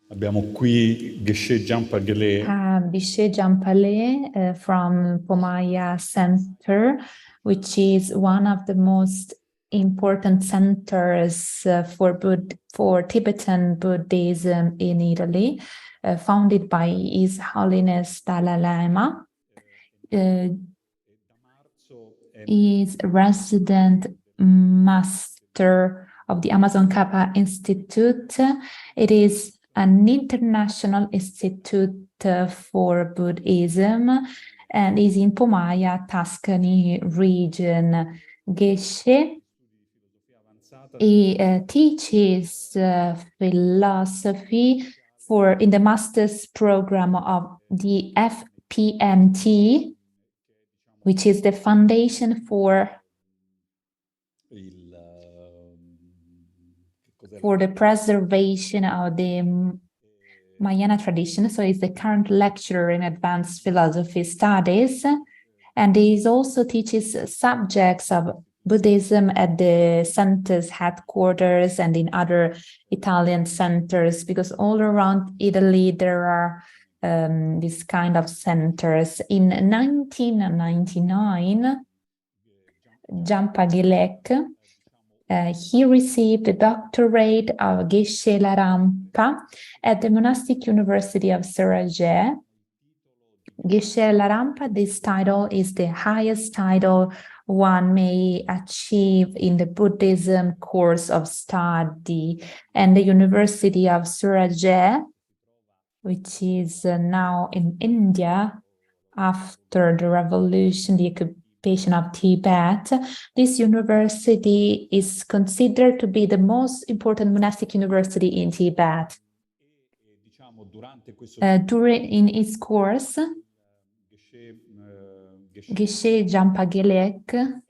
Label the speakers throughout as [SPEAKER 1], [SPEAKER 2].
[SPEAKER 1] Abbiamo qui Ghesce Jampa Gelek.
[SPEAKER 2] Ghesce Jampa Gelek from Pomaya Center, which is one of the most important centers for Tibetan Buddhism in Italy, founded by His Holiness Dalai Lama. Is resident master of the Amazon Kappa Institute. It is an international institute for Buddhism and is in Pomaya, Tuscany region. Geshe teaches philosophy in the master's program of the FPMT, which is the foundation for the preservation of the Mahayana tradition. So he's the current lecturer in advanced philosophy studies, and he also teaches subjects of Buddhism at the center's headquarters and in other Italian centers, because all around Italy there are these kind of centers. In 1999, Jampa Gelek, he received a doctorate of Geshe Rampa at the Monastic University of Sarajevo. Geshe Rampa, this title is the highest title one may achieve in the Buddhism course of study, and the University of Sarajevo, which is now in India after the revolution, the occupation of Tibet. This university is considered to be the most important monastic university in Tibet. In its course, Ghesce Jampa Gelek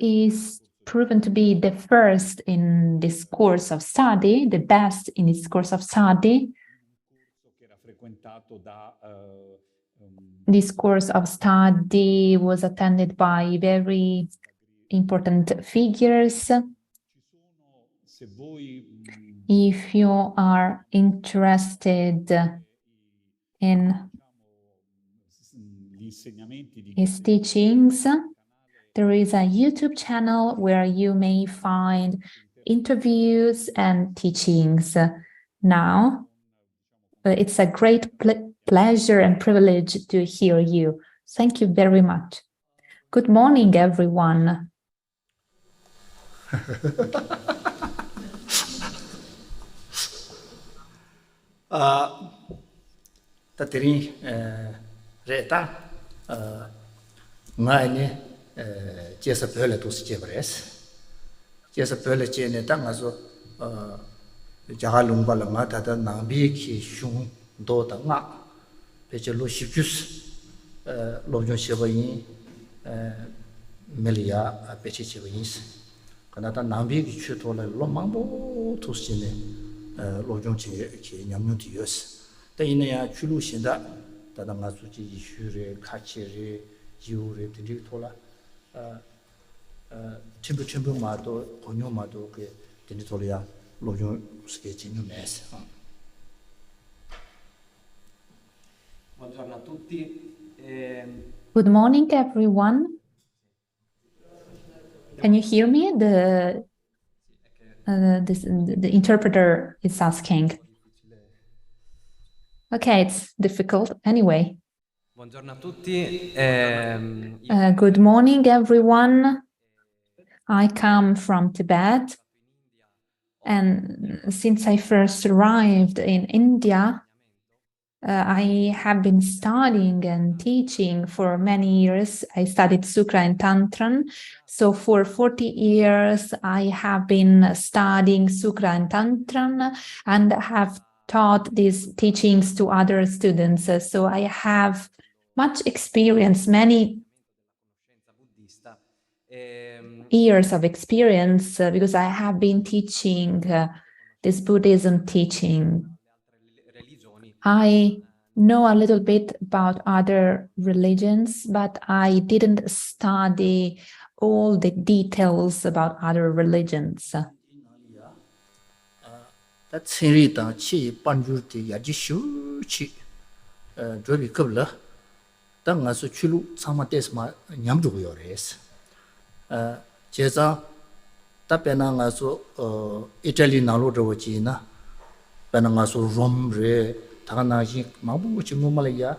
[SPEAKER 2] is proven to be the first in this course of study, the best in this course of study. This course of study was attended by very important figures. If you are interested in his teachings, there is a YouTube channel where you may find interviews and teachings. Now, it's a great pleasure and privilege to hear you. Thank you very much. Good morning, everyone.
[SPEAKER 3] Tatiri reta ngani Ghesce pele to skebres Ghesce pele chene tangazo jagalungba langa tada nambi ki shung do da nga peche lo shipjus lobjon shebayin melia peche chebayin kana ta nambi ki chu to la lo mangbo to sine lobjon che ki nyamnyu ti yos ta ine ya chulu shinda tada nga su ji ishure kachire jiure tiri tola chimbu mato konyo mato ke tiri tola ya lobjon sketch in mess.
[SPEAKER 4] Buongiorno a tutti.
[SPEAKER 2] Good morning, everyone. Can you hear me? The interpreter is asking. Okay, it's difficult. Anyway.
[SPEAKER 4] Buongiorno a tutti.
[SPEAKER 2] Good morning, everyone. I come from Tibet, and since I first arrived in India, I have been studying and teaching for many years. I studied Sukha and Tantra. So for 40 years, I have been studying Sukha and Tantra and have taught these teachings to other students. So I have much experience, many years of experience, because I have been teaching this Buddhism teaching. I know a little bit about other religions, but I didn't study all the details about other religions.
[SPEAKER 3] 다 체리다 치 반주티 야지 슈치 저비 겁라 당가서 출루 상마데스마 냠주고 요레스 제자 답변나가서 이탈리 나로저지나 변나가서 롬레 다나지 마부 지무말이야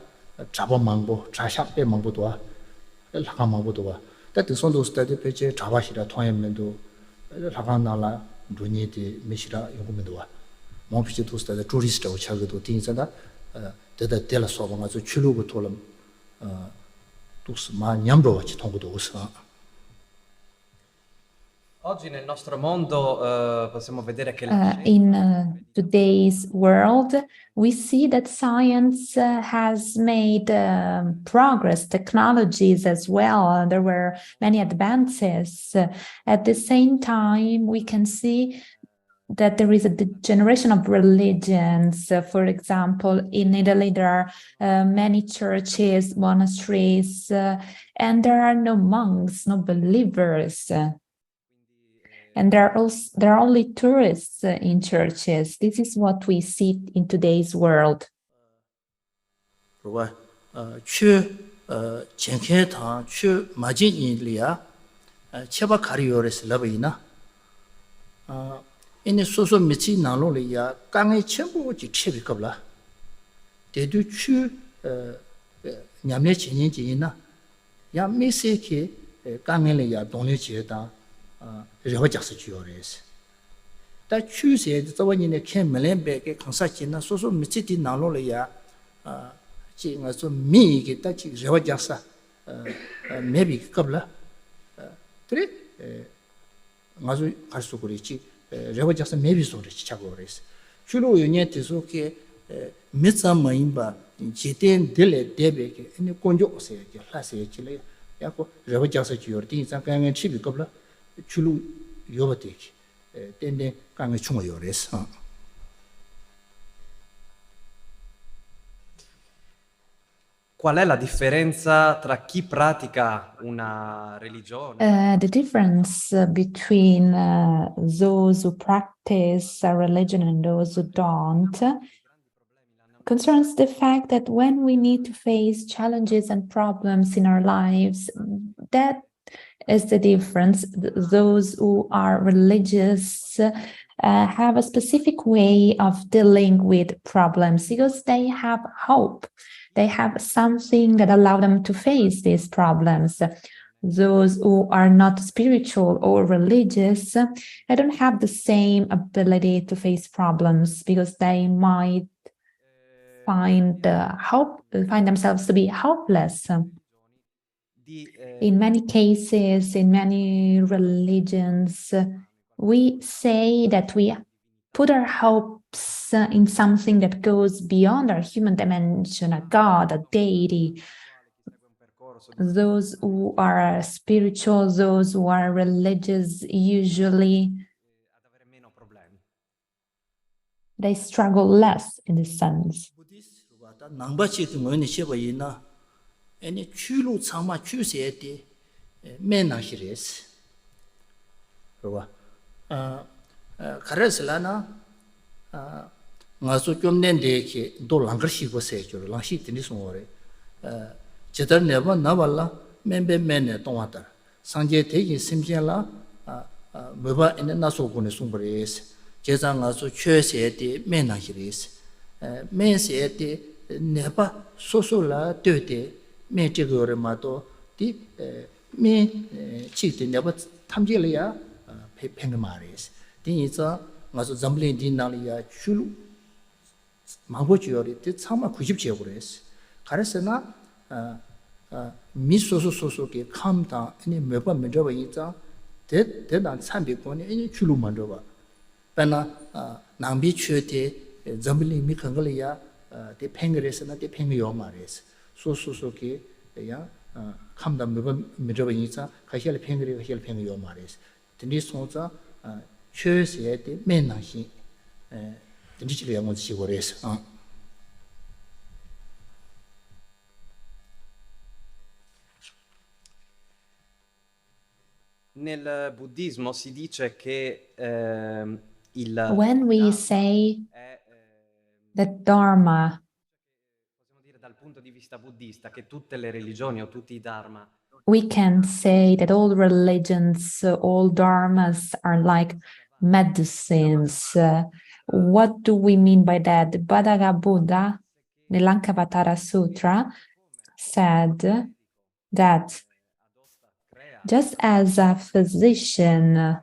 [SPEAKER 3] 잡아망보 자샵배 망보도와 라가망보도와 때도 손도스타데 페제 잡아시라 통연면도 라가나라 루니디 미시라 요금도와 몽피지 도스타데 투리스트하고 차거도 띵자다 데다 텔라 소방아서 출루고 돌음 도스 마 냠로와치 통고도 오서
[SPEAKER 4] oggi nel nostro mondo possiamo vedere che
[SPEAKER 2] In today's world, we see that science has made progress, technologies as well. There were many advances. At the same time, we can see that there is a degeneration of religions. For example, in Italy, there are many churches, monasteries, and there are no monks, no believers. And there are only tourists in churches. This is what we see in today's world.
[SPEAKER 3] rewa jaksa chiyo res. Da chu se zawa nina ken melen beke kansa chi na so michi di nalo le ya chi nga so mi ki da chi rewa jaksa mebi ki kabla. Tere nga so karsu kuri chi rewa jaksa mebi so re chi chago res. Chulo yo nye te so ke mitsa ma inba jiten dile debe ke ene konjo se ke la se chi le ya ko rewa jaksa chiyo re. Di zang kaya nga chi bi kabla 출루 요버티키 텐데 강에 충어 요레스
[SPEAKER 4] qual è la differenza tra chi pratica una religione
[SPEAKER 2] The difference between those who practice a religion and those who don't concerns the fact that when we need to face challenges and problems in our lives, that is the difference. Those who are religious have a specific way of dealing with problems because they have hope. They have something that allows them to face these problems. Those who are not spiritual or religious, they don't have the same ability to face problems because they might find themselves to be hopeless. In many cases, in many religions, we say that we put our hopes in something that goes beyond our human dimension, a God, a deity. Those who are spiritual, those who are religious, usually they struggle less in this sense.
[SPEAKER 3] ene chulu chama chuse de mena hires roba karaslana ngaso kyomnen de ke do langar shi go se jor lang shi tin so re jedar ne ba na balla membe mene tongata sanje de yin simjen la meba ene na so go ne sung bres jeza ngaso chuse de mena hires men se de ne ba so la de me jigore mato di me chi de ne ba tamje le ya pe pen mares di 이자 ngaso zamble din na ya chulu 마보 주요리 때 참아 90제 그랬어. 가르스나 미소소소소게 감다 아니 몇번 먼저 봐 있자. 대단 참비권이 아니 줄로 먼저 봐. 배나 낭비 취때 점블리 미컨글이야 대 팽그레스나 대 팽요 말이스. 소소소게 야 감다 몇번 먼저 봐 있자. 가시할 팽그레 가시할 팽요 말이스. 근데 소자 최세에 대 맨나시
[SPEAKER 4] Nel buddismo si dice che
[SPEAKER 2] When we say
[SPEAKER 4] è,
[SPEAKER 2] that Dharma,
[SPEAKER 4] possiamo dire dal punto di vista buddista che tutte le religioni o tutti i dharma
[SPEAKER 2] we can say that all religions, all dharmas are like medicines. What do we mean by that? The Bhagavad Buddha, nell'Ankavatara Sutra, said that just as a physician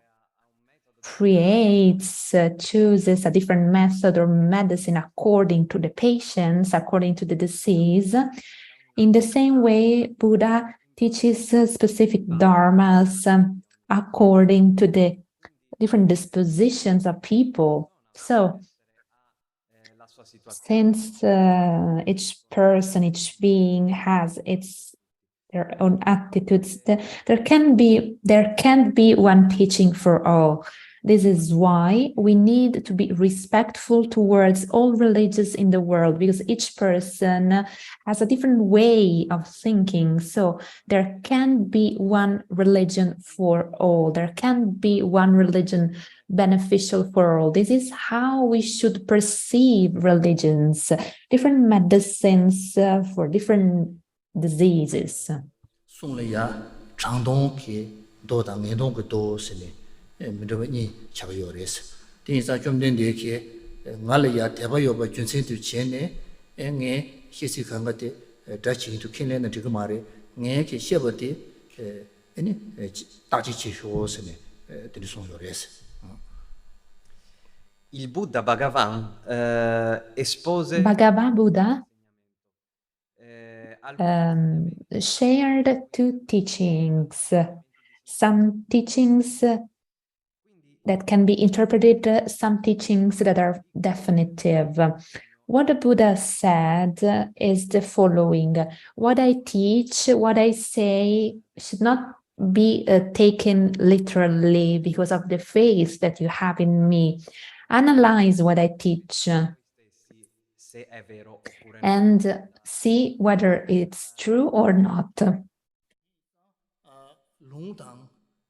[SPEAKER 2] creates, chooses a different method or medicine according to the patients, according to the disease, in the same way, Buddha teaches specific dharmas according to the different dispositions of people. So,
[SPEAKER 4] la sua situazione.
[SPEAKER 2] since each person, each being has their own attitudes, there can't be one teaching for all. This is why we need to be respectful towards all religions in the world, because each person has a different way of thinking. So there can't be one religion for all. There can't be one religion beneficial for all. This is how we should perceive religions, different medicines for different diseases.
[SPEAKER 3] 송래야 장동기 도당 예동그 도스네 미르니 차고요레스 딘사 좀 된데게 말이야 대바요바 준센도 전에 enge 희시 간가데 다치기도 킨레는 지금 말에 녜게 셰버데 아니 따지치 쇼스네 드리송요레스
[SPEAKER 4] Il Buddha Bhagavan espose
[SPEAKER 2] Bhagavad Buddha shared two teachings, some teachings that can be interpreted, some teachings that are definitive. What the Buddha said is the following: what I teach, what I say should not be taken literally because of the faith that you have in me. Analyze what I teach
[SPEAKER 4] se è vero oppure no.
[SPEAKER 2] and see whether it's true or not,
[SPEAKER 3] 롱당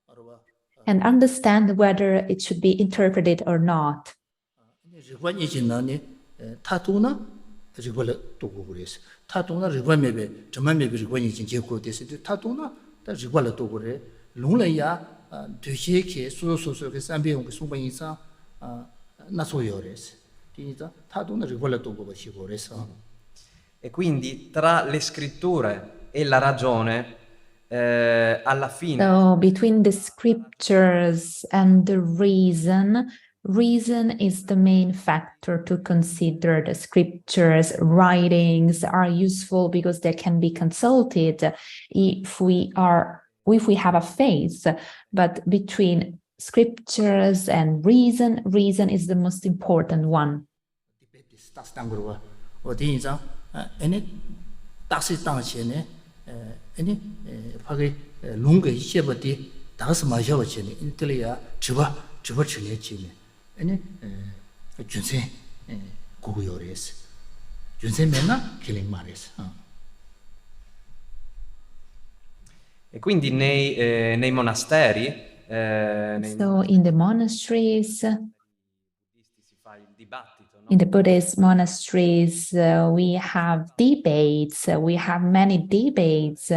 [SPEAKER 3] 알아봐
[SPEAKER 2] and understand whether it should be interpreted or not.
[SPEAKER 3] 리관이 지나니 타도나 리관을 두고 그래서 타도나 리관메베 저만메베 리관이 진 제고 됐을 때 타도나 다 리관을 두고 그래 롱래야 되시게 소소소소게 삼비용 그 송반 이상 나소요레스 디니자 타도나 리관을 두고 버시고 그래서
[SPEAKER 4] E quindi tra le scritture e la ragione, alla fine
[SPEAKER 2] So between the scriptures and the reason is the main factor to consider. The scriptures, writings are useful because they can be consulted if we have a faith. But between scriptures and reason is the most important one.
[SPEAKER 3] 스타스당그로와 어디인자 애네 딱시 땅치네 애네 파게 롱게 이셰버디 다스 마셔버치네 인텔리아 주바 치네치네 애네 준세 고고요레스 준세 맨나 킬링 마레스
[SPEAKER 4] e quindi nei monasteri
[SPEAKER 2] So in the monasteries,
[SPEAKER 4] buddisti si fa il dibattito, no?
[SPEAKER 2] in the Buddhist monasteries, we have debates. We have many debates.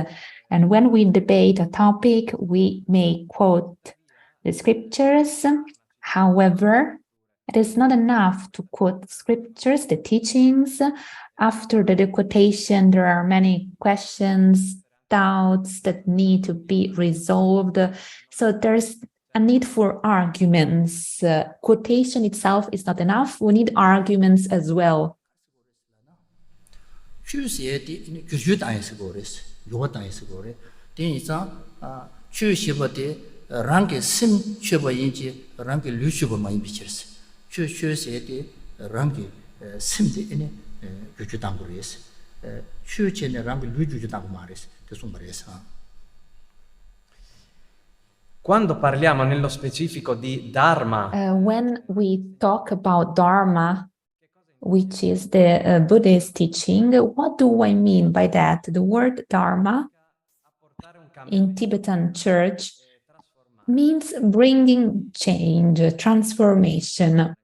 [SPEAKER 2] And when we debate a topic, we may quote the scriptures. However, it is not enough to quote scriptures, the teachings. After the quotation, there are many questions, doubts that need to be resolved. So there's a need for arguments. Quotation itself is not enough. We need arguments as well.
[SPEAKER 3] 추세에 규주 땅에서 그랬어. 요거 땅에서 그래. 대니까 추시버데 랑게 심 쳬버인지 랑게 류슈버 많이 비쳤어. 추세에 랑게 심데 이네 규주 땅 그랬어. 추체네 랑게 류주 땅 말했어. 계속 말했어.
[SPEAKER 4] Quando parliamo nello specifico di Dharma,
[SPEAKER 2] When we talk about Dharma, which is the Buddhist teaching, what do I mean by that? The word Dharma in Tibetan church means bringing change, transformation.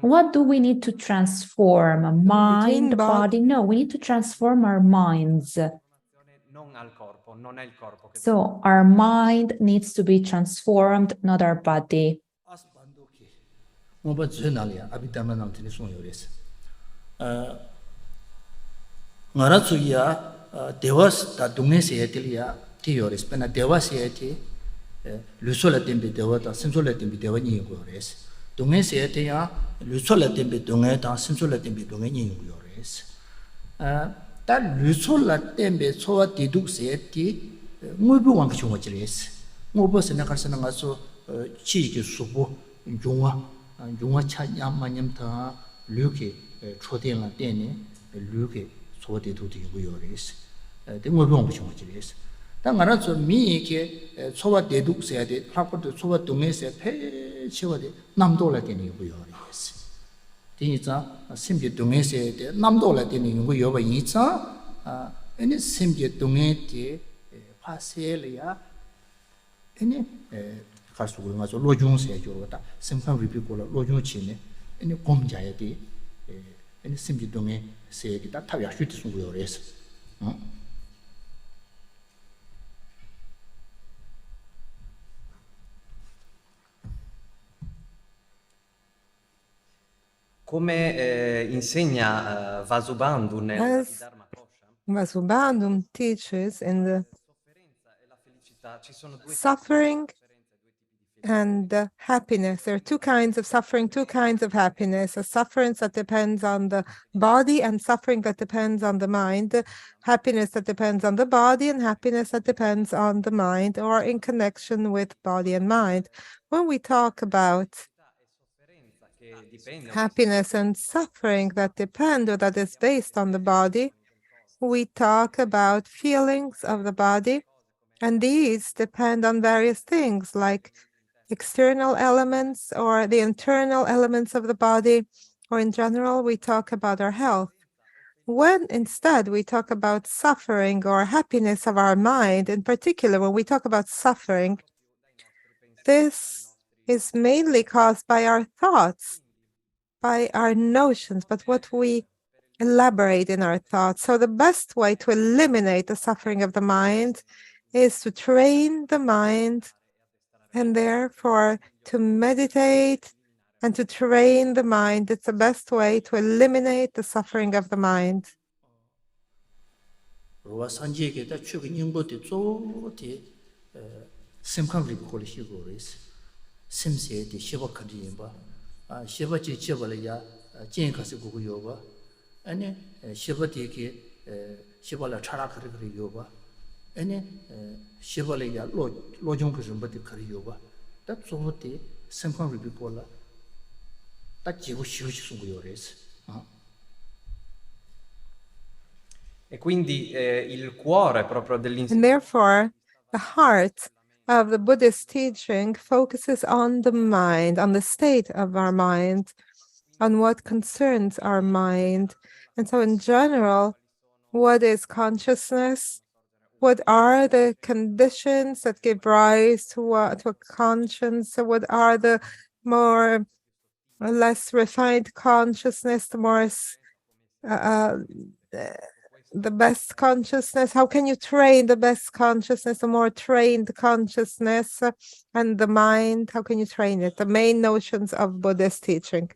[SPEAKER 2] What do we need to transform? Mind, body? No, we need to transform our minds. So our mind needs to be transformed, not our body.
[SPEAKER 3] 다 루솔라 템베 소와 디둑세티 무부왕 중어지레스 무버스나 갈스나 가서 치기 수부 용화 차야마냠타 류게 초대라 때네 류게 소대도도 요레스 데 무부왕 중어지레스 당가라서 미게 소와 디둑세데 하고도 소와 동에세 페치와데 남도라 때네 요레스 디자 심지 동에세 남도라 때는 이거 여바 이자 아니 심지 동에티 파셀이야 아니 가수고 가서 로중세 줘다 심판 리피고라 로중치네 아니 곰자야디 아니 심지 동에세 다 타야 슈트 숨고요레스
[SPEAKER 4] Come insegna Vasubandhu nel Dharma Kosha,
[SPEAKER 5] Vasubandhu teaches in the suffering and happiness. There are two kinds of suffering, two kinds of happiness. A suffering that depends on the body and suffering that depends on the mind. Happiness that depends on the body and happiness that depends on the mind or in connection with body and mind. When we talk about happiness and suffering that depend or that is based on the body, we talk about feelings of the body, and these depend on various things like external elements or the internal elements of the body, or in general, we talk about our health. When instead we talk about suffering or happiness of our mind, in particular, when we talk about suffering, this is mainly caused by our thoughts, by our notions, but what we elaborate in our thoughts. So the best way to eliminate the suffering of the mind is to train the mind, and therefore to meditate and to train the mind. It's the best way to eliminate the suffering of the mind.
[SPEAKER 4] E quindi il cuore proprio
[SPEAKER 5] And
[SPEAKER 4] dell'insegnamento
[SPEAKER 5] therefore, the heart of the Buddhist teaching focuses on the mind, on the state of our mind, on what concerns our mind. And so in general, what is consciousness? What are the conditions that give rise to a conscience? So what are the more or less refined consciousness, the more the best consciousness? How can you train the best consciousness, the more trained consciousness, and the mind? How can you train it? The main notions of Buddhist teaching.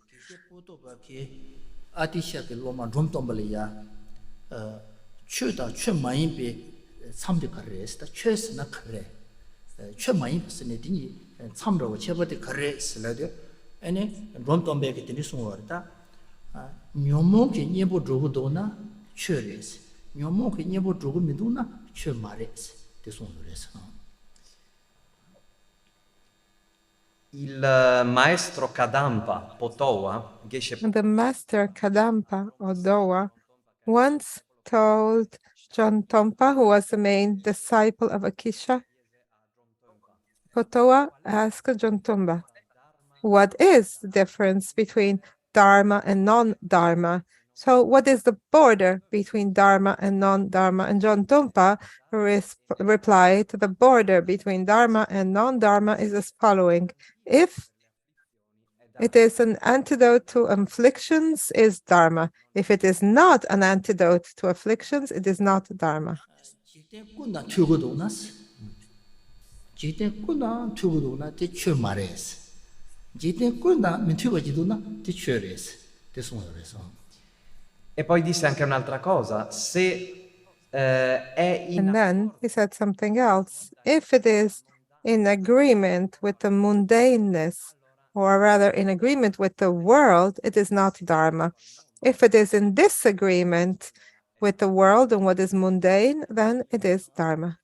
[SPEAKER 4] il maestro Kadampa Potowa, Geshe
[SPEAKER 5] The master Kadampa Odowa once told John Tompa, who was the main disciple of Akisha, Potowa asked John Tompa, what is the difference between Dharma and non-Dharma? So what is the border between Dharma and non-Dharma? And John Tompa replied, the border between Dharma and non-Dharma is as following. If it is an antidote to afflictions, is Dharma. If it is not an antidote to afflictions, it is not Dharma.
[SPEAKER 4] E poi disse anche un'altra cosa, se è in
[SPEAKER 5] And then he said something else. If it is in agreement with the mundaneness, or rather in agreement with the world, it is not Dharma. If it is in disagreement with the world and what is mundane, then it is Dharma.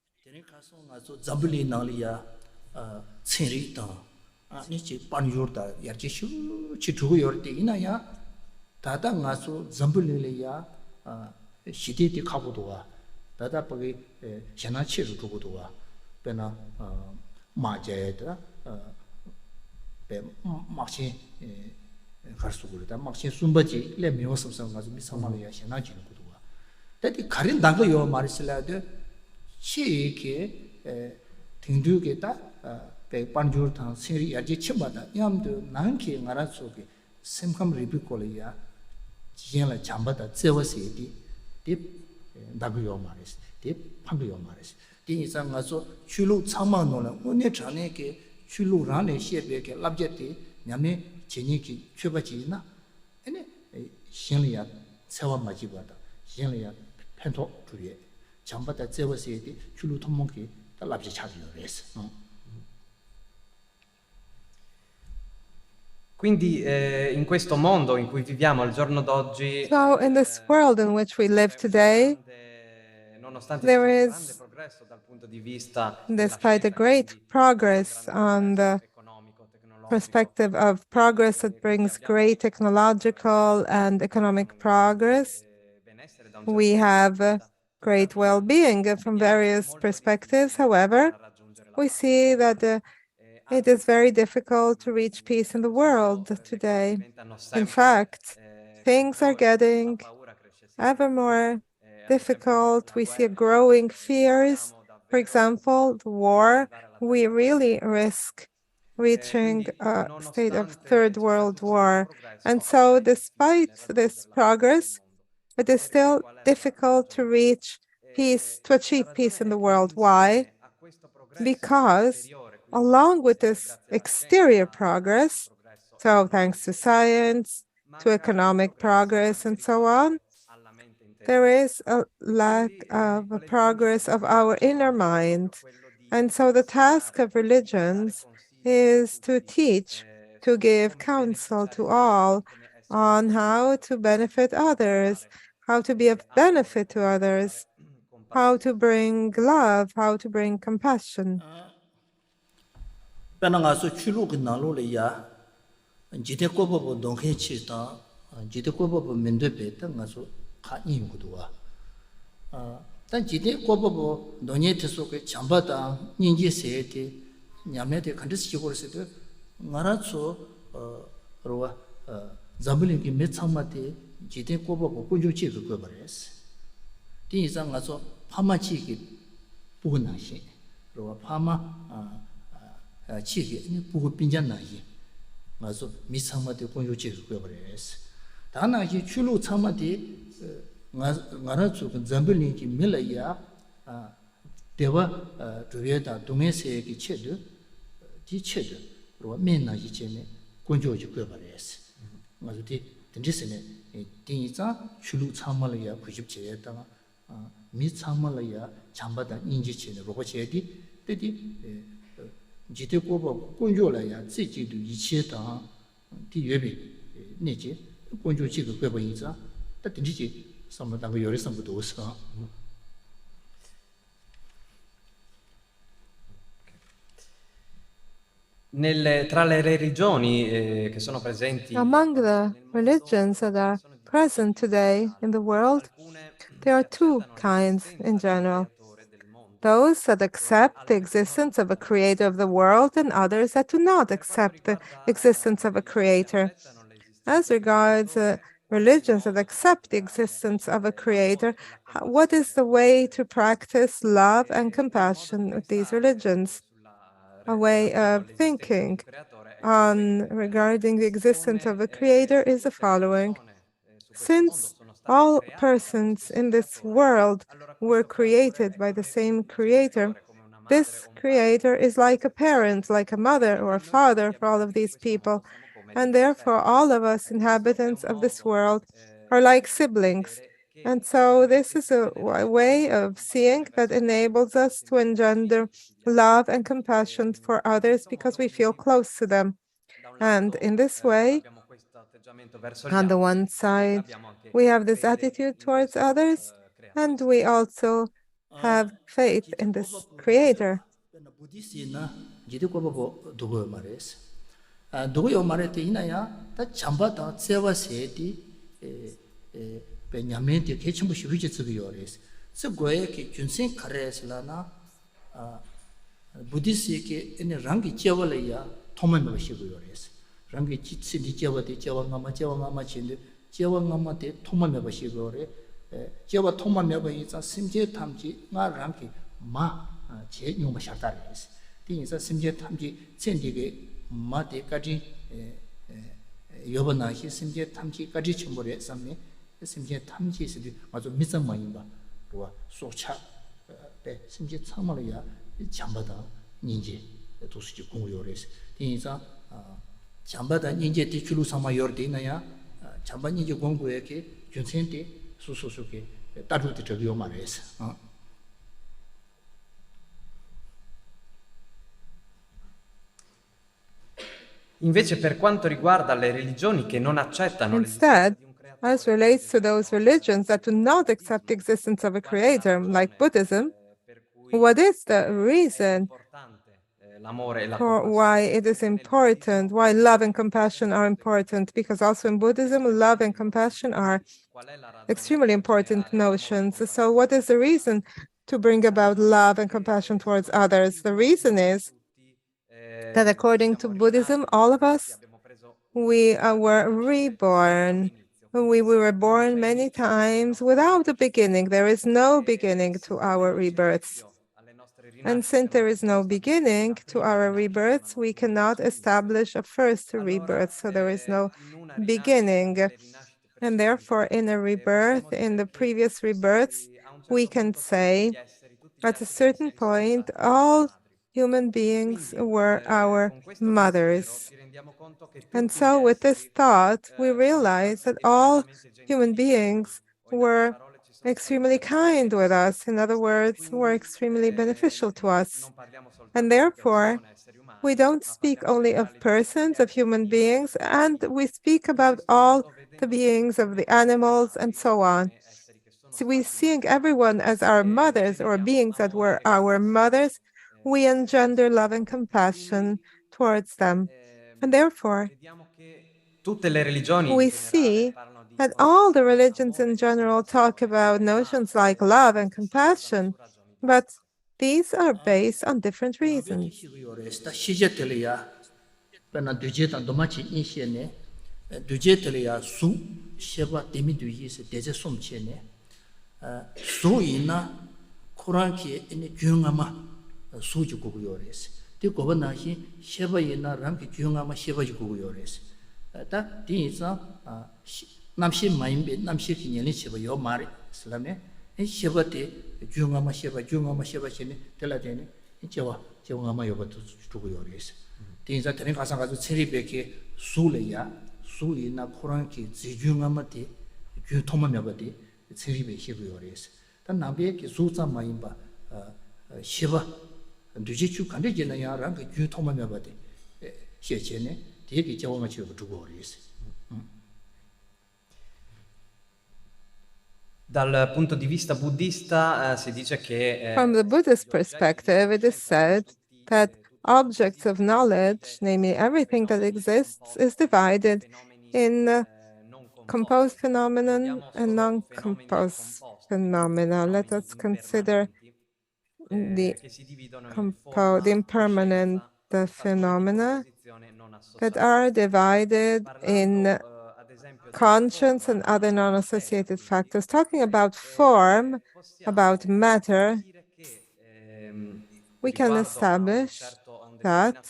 [SPEAKER 4] Quindi in questo mondo in cui viviamo al giorno d'oggi,
[SPEAKER 5] So in this world in which we live today,
[SPEAKER 4] nonostante
[SPEAKER 5] there
[SPEAKER 4] ci sia
[SPEAKER 5] is,
[SPEAKER 4] grande progresso dal punto di vista
[SPEAKER 5] despite a great progress on the perspective of progress that brings great technological and economic progress, we have great well-being from various perspectives. However, we see that it is very difficult to reach peace in the world today. In fact, things are getting ever more difficult. We see growing fears. For example, the war. We really risk reaching a state of Third World War. And so despite this progress, it is still difficult to reach peace, to achieve peace in the world. Why? Because along with this exterior progress, so thanks to science, to economic progress, and so on, there is a lack of a progress of our inner mind. And so the task of religions is to teach, to give counsel to all on how to benefit others, how to be of benefit to others, how to bring love, how to bring compassion.
[SPEAKER 4] Tra le religioni che sono presenti
[SPEAKER 5] Among the religions that are present today in the world, there are two kinds in general. Those that accept the existence of a creator of the world and others that do not accept the existence of a creator. As regards religions that accept the existence of a creator, what is the way to practice love and compassion with these religions? A way of thinking on regarding the existence of a creator is the following. Since all persons in this world were created by the same creator, this creator is like a parent, like a mother or a father for all of these people. And therefore, all of us inhabitants of this world are like siblings. And so this is a way of seeing that enables us to engender love and compassion for others because we feel close to them. And in this way, on the one side, we have this attitude towards others, and we also have faith in this creator.
[SPEAKER 3] 누구요 말했대 이나야 다 잠바다 세와세디 베냐멘티 개침부시 위치츠비요레스 스고에게 준생 카레슬라나 부디스에게 에네 랑기 찌어벌이야 토마메버시고요레스 랑기 찌치디 찌어버디 찌어왕가마 친데 찌어왕가마데 토마메버시고레 찌어바 토마메버이자 심제 탐지 나 랑기 마 제용마 샤다레스 디인사 심제 탐지 첸디게 마데까지 여번나히 심지어 탐지까지 첨부를 했었네. 심지어 탐지에서도 아주 미성만인가 또 소차 때 심지어 참말이야 잠바다 인제 도수지 공유요래서 인자 잠바다 인제 뒤출로 삼아 요르데나야 잠바 인제 공부에게 준센데 수수수게 따르듯이 저기요 말해서
[SPEAKER 4] Invece per quanto riguarda le religioni che non accettano
[SPEAKER 5] Instead, as relates to those religions that do not accept the existence of a creator, like Buddhism, what is the reason for why it is important, why love and compassion are important? Because also in Buddhism, love and compassion are extremely important notions. So what is the reason to bring about love and compassion towards others? The reason is that according to Buddhism, all of us, we were reborn. We were born many times without a beginning. There is no beginning to our rebirths. And since there is no beginning to our rebirths, we cannot establish a first rebirth. So there is no beginning. And therefore, in a rebirth, in the previous rebirths, we can say at a certain point, all human beings were our mothers. And so with this thought, we realize that all human beings were extremely kind with us. In other words, were extremely beneficial to us. And therefore, we don't speak only of persons, of human beings, and we speak about all the beings of the animals and so on. So we seeing everyone as our mothers or beings that were our mothers, we engender love and compassion towards them. And therefore, we see that all the religions in general talk about notions like love and compassion, but these are based on different reasons.
[SPEAKER 3] 소주 고고요레스 디 고번나히 셰바이나 람기 주용아마 셰바지 고고요레스 다 디이사 남시 마임베 남시 기년이 셰바요 마리 슬라메 셰바테 주용아마 셰바시네 tel라데네 제와 제용아마 요버도 주고요레스 디이사 데네 가상 가서 체리베케 수레야 수이나 코란키 지주용아마데 주 토마메바데 체리베 셰고요레스 다 남베케 수자 마임바 셰바 두지추 간데제나야랑 그 주토마메바데 셰체네 되게 저거가 지고 두고 그랬어.
[SPEAKER 4] Dal punto di vista buddista si dice che
[SPEAKER 5] From the Buddhist perspective, it is said that objects of knowledge, namely everything that exists, is divided in composed phenomenon and non-composed phenomena. Let us consider the impermanent phenomena that are divided in conscience and other non-associated factors. Talking about form, about matter, we can establish that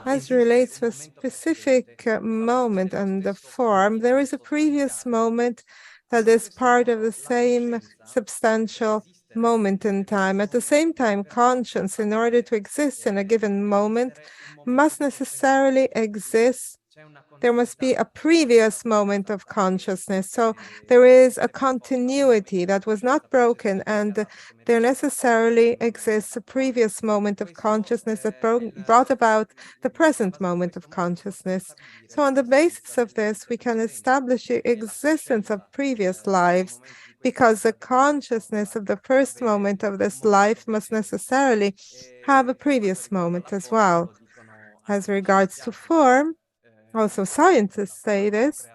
[SPEAKER 5] as relates to a specific moment and the form, there is a previous moment that is part of the same substantial moment in time. At the same time, conscience, in order to exist in a given moment, must necessarily exist. There must be a previous moment of consciousness. So there is a continuity that was not broken, and there necessarily exists a previous moment of consciousness that brought about the present moment of consciousness. So on the basis of this, we can establish the existence of previous lives, because the consciousness of the first moment of this life must necessarily have a previous moment as well. As regards to form, also scientists say this,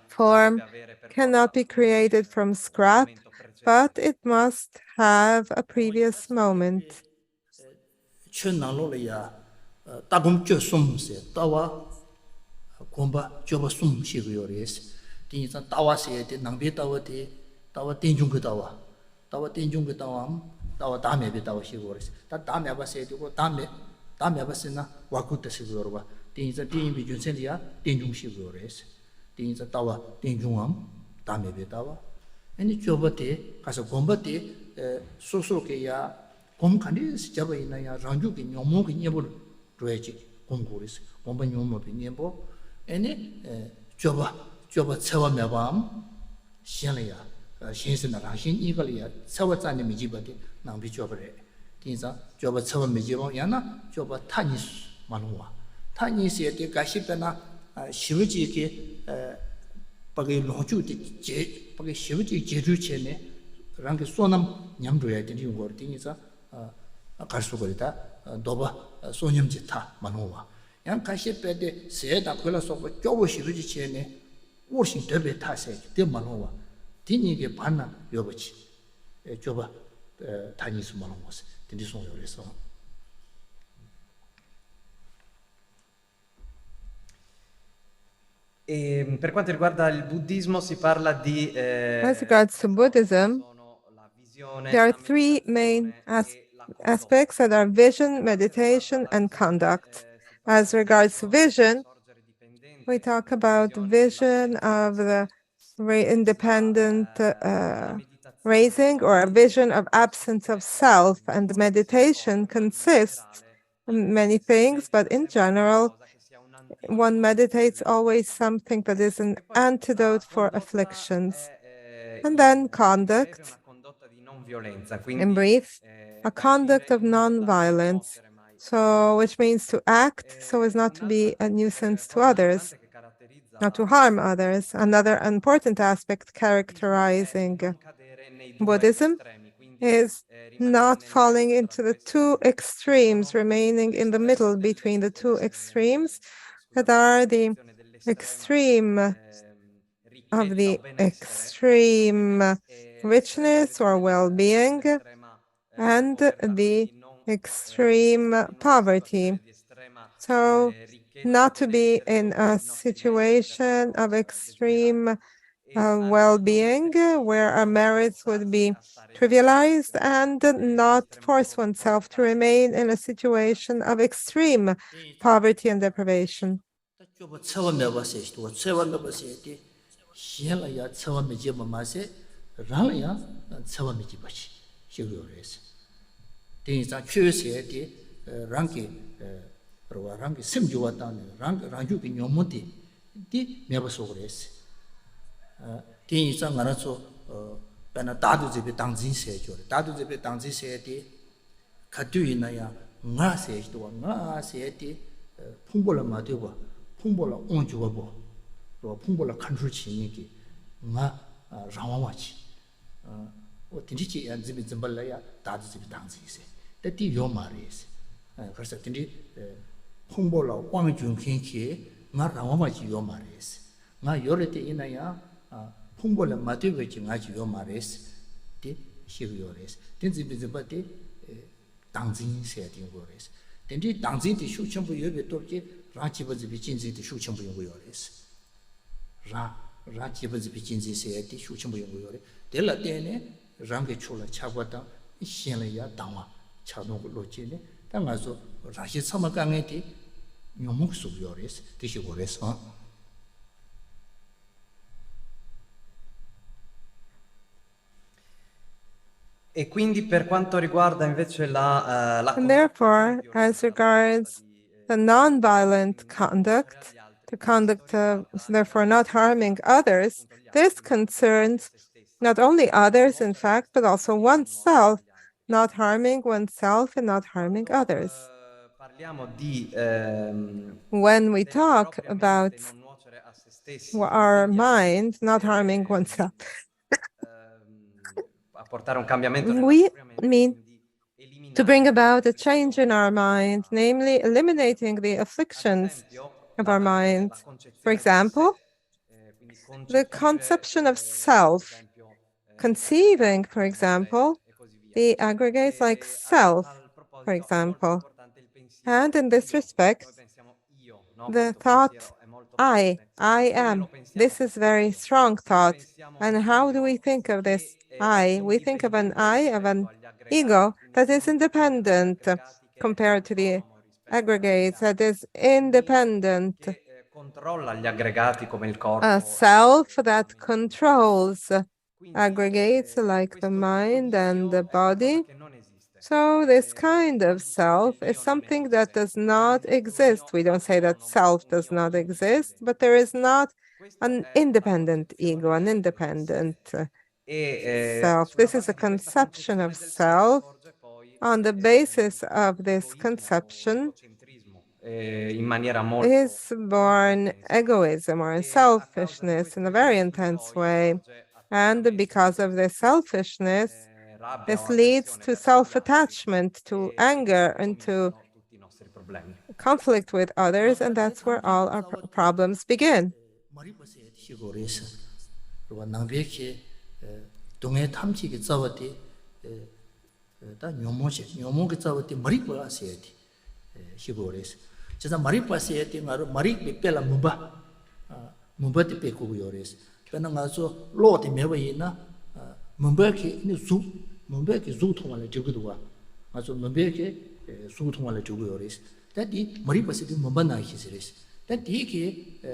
[SPEAKER 5] form cannot be created from scratch, but it must have a previous moment.
[SPEAKER 3] Any jobate, as a gombate, sosokeya, Comcandis, Java in a Ranjuki, Yomoki, Yabo, Dragi, Congoris, Gomba Yomo, Yabo, any Joba Sewa Mabam, Shalia, Shinsen, Rashin, Evalia, Sawatan Mijibati, Nambi Jobare, Tinza, Joba Sewa Mijibo, Yana, Joba Tanis Manua. Tanis, the Gashipana, Shiviji, Pagi Loju, Pagi Shiviji, Jeruchene, Rank Sonam, Yamdrea, the new word is a Karsugorita, Doba, Sonium Jita, Manova. Young Kashipede said Aquila of Jobo Shiviji Chene, washing Derby Tase, De Manova, Tini Pana Yobich, Joba Tanis Manovas, the Dison Yoreso.
[SPEAKER 4] E per quanto riguarda il buddismo si parla di
[SPEAKER 5] As regards to Buddhism, there are three main aspects that are vision, meditation, and conduct. As regards to vision, we talk about vision of the independent raising, or a vision of absence of self, and meditation consists in many things, but in general, one meditates always something that is an antidote for afflictions. And then conduct, in brief, a conduct of non-violence, so which means to act so as not to be a nuisance to others, not to harm others. Another important aspect characterizing Buddhism is not falling into the two extremes, remaining in the middle between the two extremes that are the extreme of the extreme richness or well-being and the extreme poverty. So not to be in a situation of extreme well-being where our merits would be trivialized, and not force oneself to remain in a situation of extreme poverty and deprivation.
[SPEAKER 3] Pena dadu zibe tangzin se jore, dadu zibe tangzin se di kadu ina ya nga se jidwa, nga se di pungbola ma dewa, pungbola onjuwa bo, pungbola kanchu chi niki nga rangwa wachi. Tindi chi ya zibe zimbala ya dadu zibe tangzin se, dati yo ma re se. Karsa tindi pungbola wang jun kin ki nga rangwa wachi yo ma re se. Nga yore te ina ya 풍보를 마디베 지나지요 말레스 디 시고요레스 딘지비즈바디 당진 세딩고레스 딘디 당진디 슈첨부 여베 또게 Rachibazi Bijinzi the Shucham Yores. Rachibazi Bijinzi said the Shucham Yore. Della Dene, Rangi Chula Chabata, Shenlea Dama, Chadon Locine, Damazo, Rashid Samakangeti, Yomuk Subiores, the Shigores.
[SPEAKER 4] E quindi per quanto riguarda invece la
[SPEAKER 5] And therefore, as regards the non-violent conduct, the conduct of therefore not harming others, this concerns not only others, in fact, but also oneself, not harming oneself and not harming others.
[SPEAKER 4] parliamo di
[SPEAKER 5] When we
[SPEAKER 4] del
[SPEAKER 5] talk
[SPEAKER 4] proprio
[SPEAKER 5] about
[SPEAKER 4] mente non nuocere a se stessi,
[SPEAKER 5] our
[SPEAKER 4] quindi
[SPEAKER 5] mind, not harming oneself,
[SPEAKER 4] a portare un cambiamento nella
[SPEAKER 5] we
[SPEAKER 4] propria mente,
[SPEAKER 5] mean
[SPEAKER 4] quindi
[SPEAKER 5] to bring
[SPEAKER 4] eliminare
[SPEAKER 5] about a change in our mind, namely eliminating the afflictions of our mind. For example, the conception of self, conceiving, for example, the aggregates like self, for example. And in this respect, the thought, I am, this is very strong thought. And how do we think of this I? We think of an I, of an ego that is independent compared to the aggregates, that is independent.
[SPEAKER 4] controlla gli aggregati come il corpo.
[SPEAKER 5] A self that controls aggregates like the mind and the body. So this kind of self is something that does not exist. We don't say that self does not exist, but there is not an independent ego, an independent self. This is a conception of self. On the basis of this conception is born egoism or selfishness in a very intense way. And because of this selfishness, this leads to self-attachment, to anger, and to conflict with others, and that's where all our problems begin.
[SPEAKER 3] Mumbeki zu thonga le jigudwa aso mumbeki su thonga le jiguyores dadi mari pasi di mambana hisiris dadi ke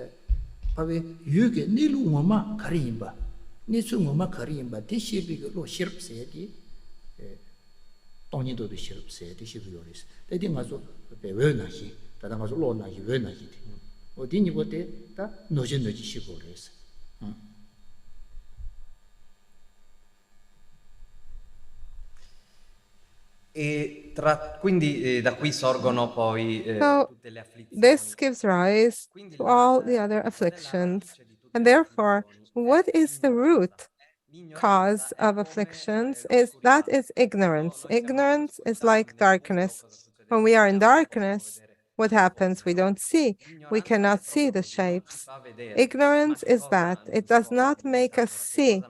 [SPEAKER 3] pawe yuge nilu ngoma karimba nisu ngoma karimba de shebi lo shirp se di toni do de shirp se di shibuyores dadi ngaso be we na hi tada ngaso lo na hi we na hi odini bote ta noje noji shibores
[SPEAKER 4] E quindi da qui sorgono poi tutte le afflizioni.
[SPEAKER 5] This gives rise to all the other afflictions. And therefore, what is the root cause of afflictions? Is ignorance. Ignorance is like darkness. When we are in darkness, what happens? We don't see. We cannot see the shapes. Ignorance is that. It does not make us see.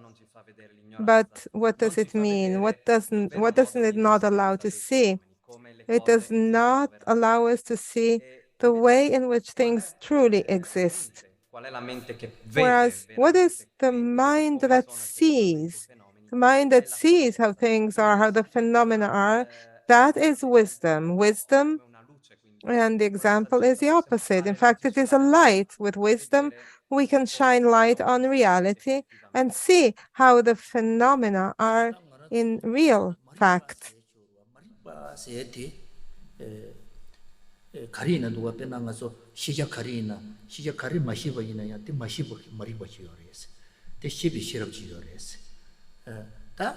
[SPEAKER 5] But what does it mean? What doesn't it not allow to see? It does not allow us to see the way in which things truly exist. Whereas, what is the mind that sees? The mind that sees how things are, how the phenomena are, that is wisdom. Wisdom, and the example is the opposite. In fact, it is a light. With wisdom, we can shine light on reality and see how the phenomena are in real fact.
[SPEAKER 3] Karina nuwa pena ngaso shija karina kari mashiba ina ya te mashiba mariba chiyores te shibi shirab chiyores ta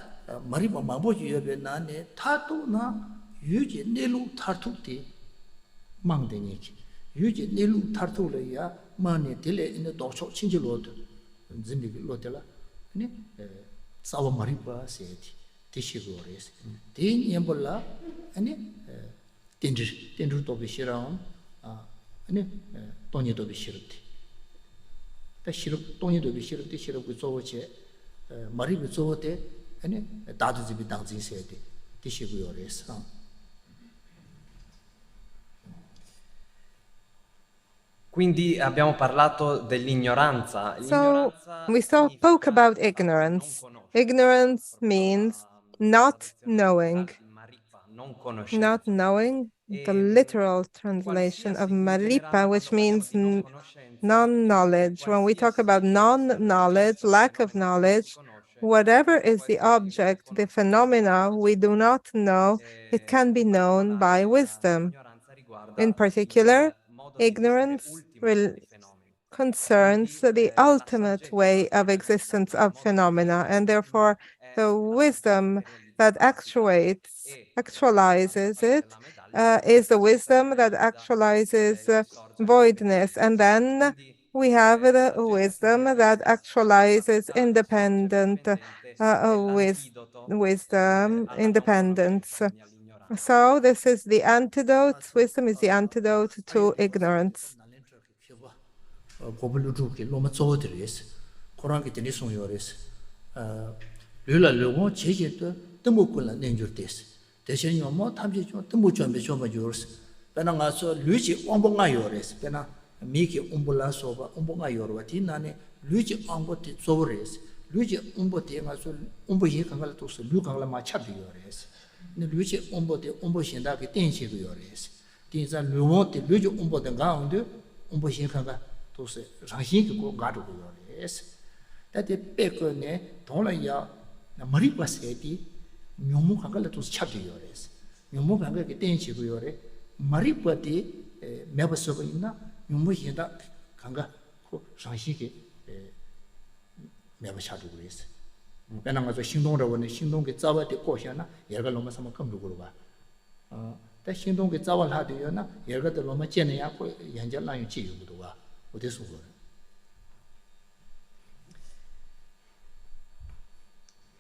[SPEAKER 3] mariba mabo chiyobe na ne tatu na yuji nelu tartu te mangde niki yuji nelu tartu le ya mane tele ine docho chinji lodo zimbi lodela ne sawa mariba seti te shigores te nyembola ane Tendru tobi shiraon, ane toni tobi shirti. Ta shiruk toni tobi shirti shiruk zowo che, mari bi zowo te, ane dadu zibi dangzi se de, ti shigu yo res.
[SPEAKER 4] Quindi abbiamo parlato dell'ignoranza.
[SPEAKER 5] So we spoke about ignorance. Ignorance means not knowing. Not knowing, the literal translation of maripa, which means non-knowledge. When we talk about non-knowledge, lack of knowledge, whatever is the object, the phenomena we do not know, it can be known by wisdom. In particular, ignorance concerns the ultimate way of existence of phenomena, and therefore the wisdom that actualizes it is the wisdom that actualizes voidness. And then we have the wisdom that actualizes independent wisdom, independence. So this is the antidote. Wisdom is the antidote to ignorance.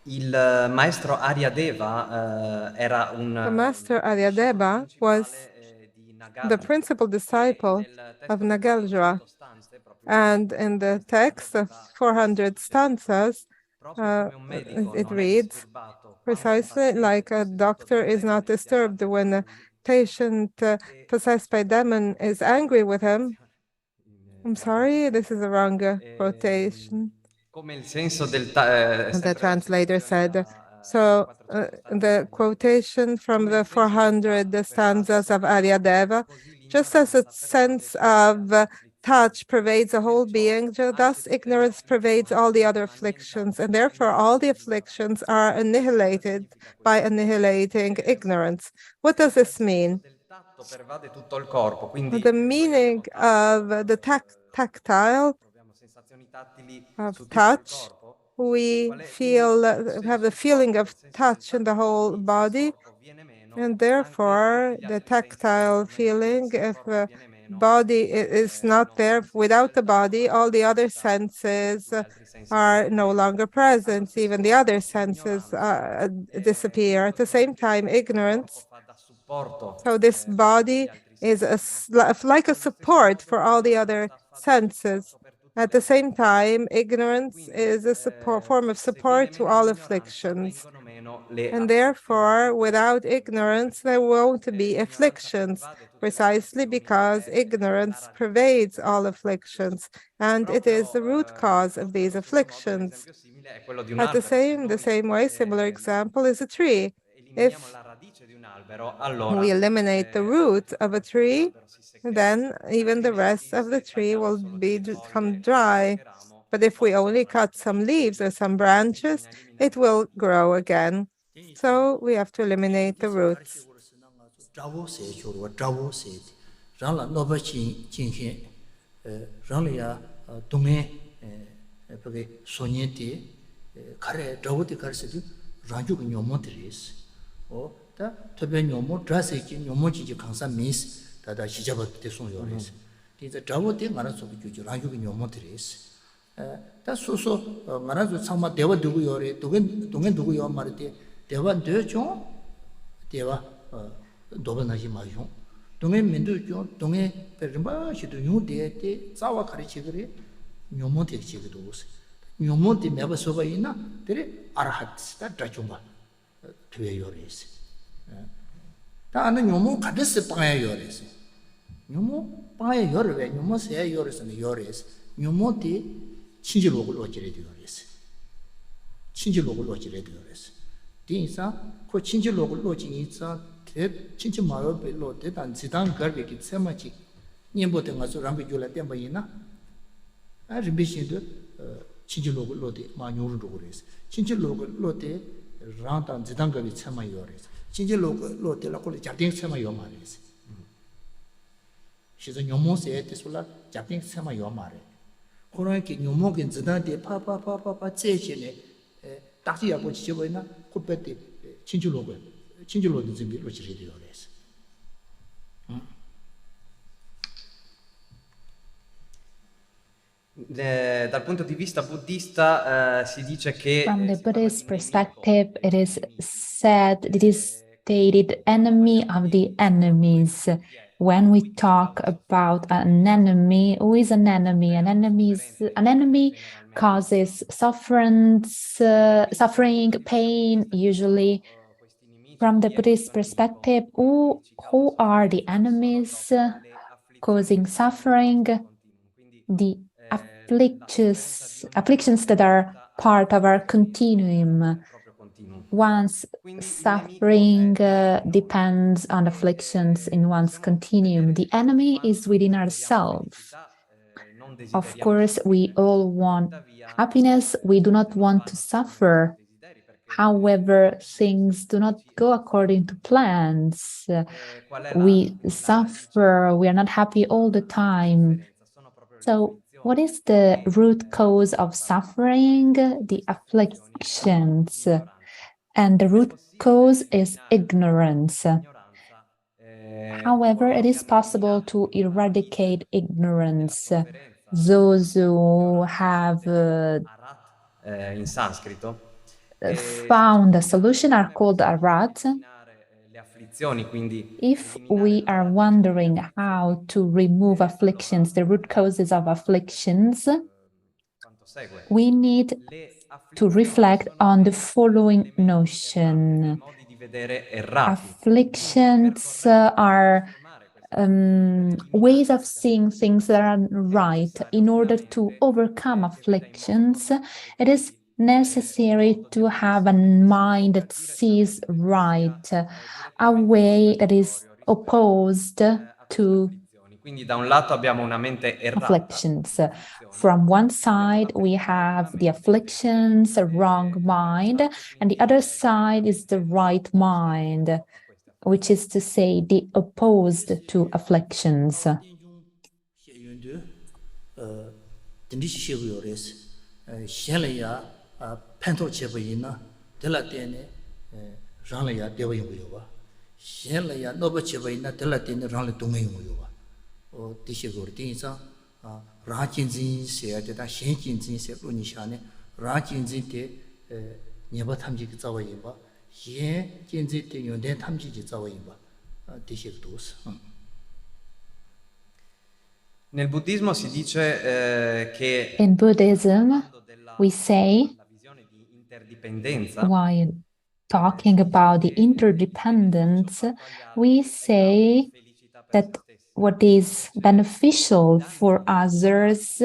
[SPEAKER 4] Il maestro Aryadeva era
[SPEAKER 5] The master Aryadeva was the principal disciple of Nagarjuna, and in the text of 400 stanzas, it reads precisely like a doctor is not disturbed when a patient possessed by demon is angry with him. I'm sorry, this is a wrong quotation. The translator said. So the quotation from the 400 stanzas of Aryadeva, just as a sense of touch pervades a whole being, thus ignorance pervades all the other afflictions, and therefore all the afflictions are annihilated by annihilating ignorance. What does this mean? The meaning of the tactile, of touch, we have the feeling of touch in the whole body, and therefore the tactile feeling, if the body is not there, without the body, all the other senses are no longer present. Even the other senses disappear. At the same time, ignorance. So this body is like a support for all the other senses. At the same time, ignorance is a form of support to all afflictions. And therefore, without ignorance, there won't be afflictions, precisely because ignorance pervades all afflictions, and it is the root cause of these afflictions. At the same way, similar example is a tree. If we eliminate the root of a tree, then even the rest of the tree will become dry. But if we only cut some leaves or some branches, it will grow again. So we have to eliminate the roots.
[SPEAKER 3] Nyomo pae yorwe, nyomo se yores and yores, nyomo de chinjilogo logirediores. Chinjilogo logirediores. Dinsa, co chinjilogo loginiza, chinchimayo below dead and Zidan garbage it semachi, Nimboting as Rambijula Tembaina. I revision the chinjilogo lote, manurores. Chinjilogo lote, round and Zidanga with semayores. Chinjilogo lote, la cole jardin semayomares. She's a Yomo said this will Japan Sama Yomare. Horaki Yomokin Zidante, Papa, Zechine, Tatia Bochivena, could bet the Chinjulogo, Chinjulogism, which is
[SPEAKER 4] Dal punto di vista buddista si dice che
[SPEAKER 2] From the Buddhist perspective, it is said, it is stated, enemy of the enemies. When we talk about an enemy, who is an enemy? An enemy causes suffering, pain, usually. From the Buddhist perspective, who are the enemies causing suffering? The afflictions that are part of our continuum. One's suffering depends on afflictions in one's continuum. The enemy is within ourselves. Of course, we all want happiness. We do not want to suffer. However, things do not go according to plans. We suffer. We are not happy all the time. So, what is the root cause of suffering? The afflictions. And the root cause is ignorance. However, it is possible to eradicate ignorance. Those who have
[SPEAKER 4] in Sanscrito
[SPEAKER 2] found a solution are called arat. If we are wondering how to remove afflictions, the root causes of afflictions, we need to reflect on the following notion. Afflictions are ways of seeing things that are right. In order to overcome afflictions, it is necessary to have a mind that sees right, a way that is opposed to afflictions. From one side, we have the afflictions, a wrong mind, and the other side is the right mind, which is to say, the opposed to afflictions.
[SPEAKER 4] Nel buddismo si dice che
[SPEAKER 2] in Buddhism, we say, while talking about the interdependence, we say that what is beneficial for others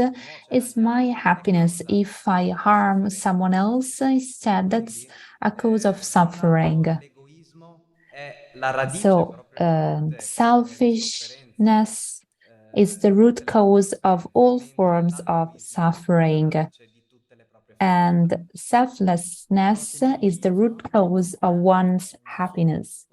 [SPEAKER 2] is my happiness. If I harm someone else, instead, that's a cause of suffering. So, selfishness is the root cause of all forms of suffering. And selflessness is the root cause of one's happiness.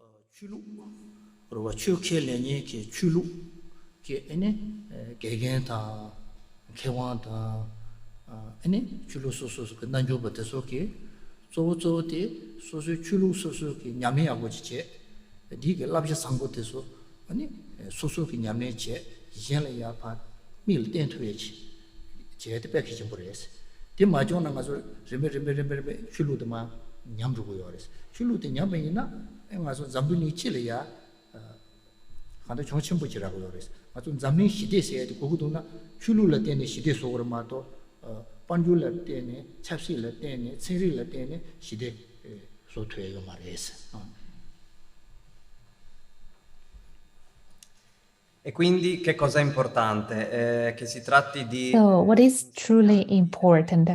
[SPEAKER 4] E quindi che cosa è importante? Che si tratti di...
[SPEAKER 2] So, what is truly important?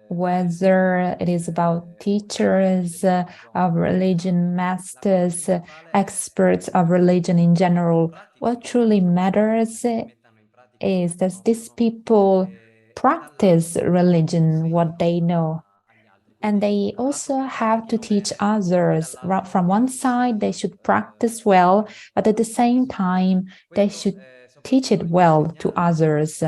[SPEAKER 2] Whether it is about teachers of religion, masters, experts of religion in general, what truly matters is that these people practice religion, what they know. And they also have to teach others. From one side, they should practice well, but at the same time, they should teach it well to others.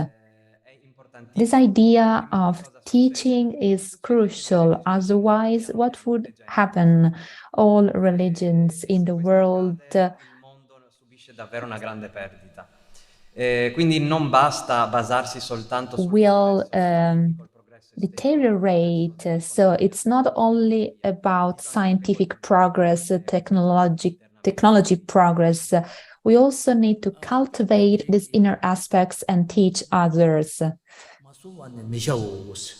[SPEAKER 2] This idea of teaching is crucial. Otherwise, what would happen? All religions in the world
[SPEAKER 4] Il mondo subisce davvero una grande perdita. Quindi non basta basarsi soltanto sul
[SPEAKER 2] will
[SPEAKER 4] progresso
[SPEAKER 2] deteriorate. So it's not only about scientific progress, technology progress. We also need to cultivate these inner aspects and teach others.
[SPEAKER 3] 마수완의 미샤오스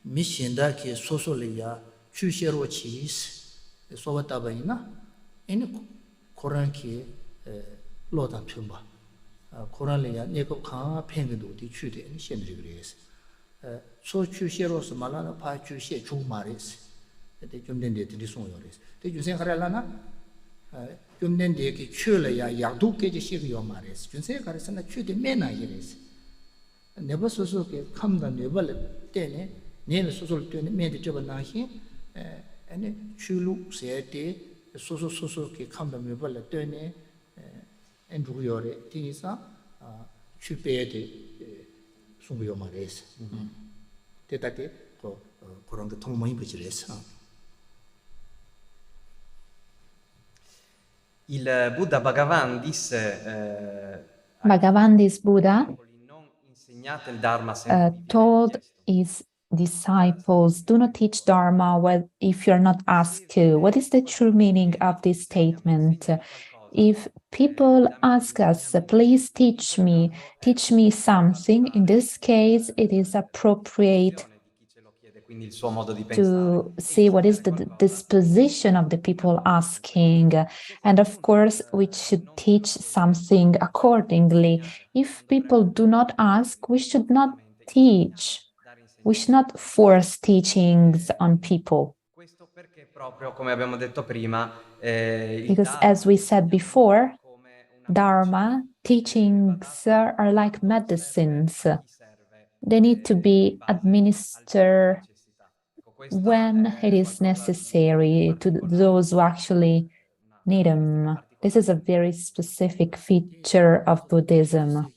[SPEAKER 3] 미신다 키 소소리야 추셰로 치스 소바타바이나 이 코란키 로다 펴봐 코란리야 네고 강 팽도 디 추데 신들이 그래서 소 추셰로스 말라나 파 추셰 주 말이스 데 좀된데 디 송요레스 데 주생 하랄라나 좀된데 키 추려야 약도께지 시비요 말이스 준세 가르스나 추데 메나 이레스 never so come the never then near social made the job nahi and chulu said so come the never turn and do your things chupete sunguyo mares tetate 그런 게 통모임 부지래서
[SPEAKER 4] Il Buddha Bhagavan disse
[SPEAKER 2] Bhagavan, this Buddha,
[SPEAKER 4] insegnate il Dharma
[SPEAKER 2] told his disciples, do not teach Dharma if you're not asked to. What is the true meaning of this statement? If people ask us, please teach me something, in this case, it is appropriate to see what is the disposition of the people asking. And of course, we should teach something accordingly. If people do not ask, we should not teach. We should not force teachings on people. Because as we said before, Dharma teachings are like medicines. They need to be administered when it is necessary to those who actually need them. This is a very specific feature of Buddhism.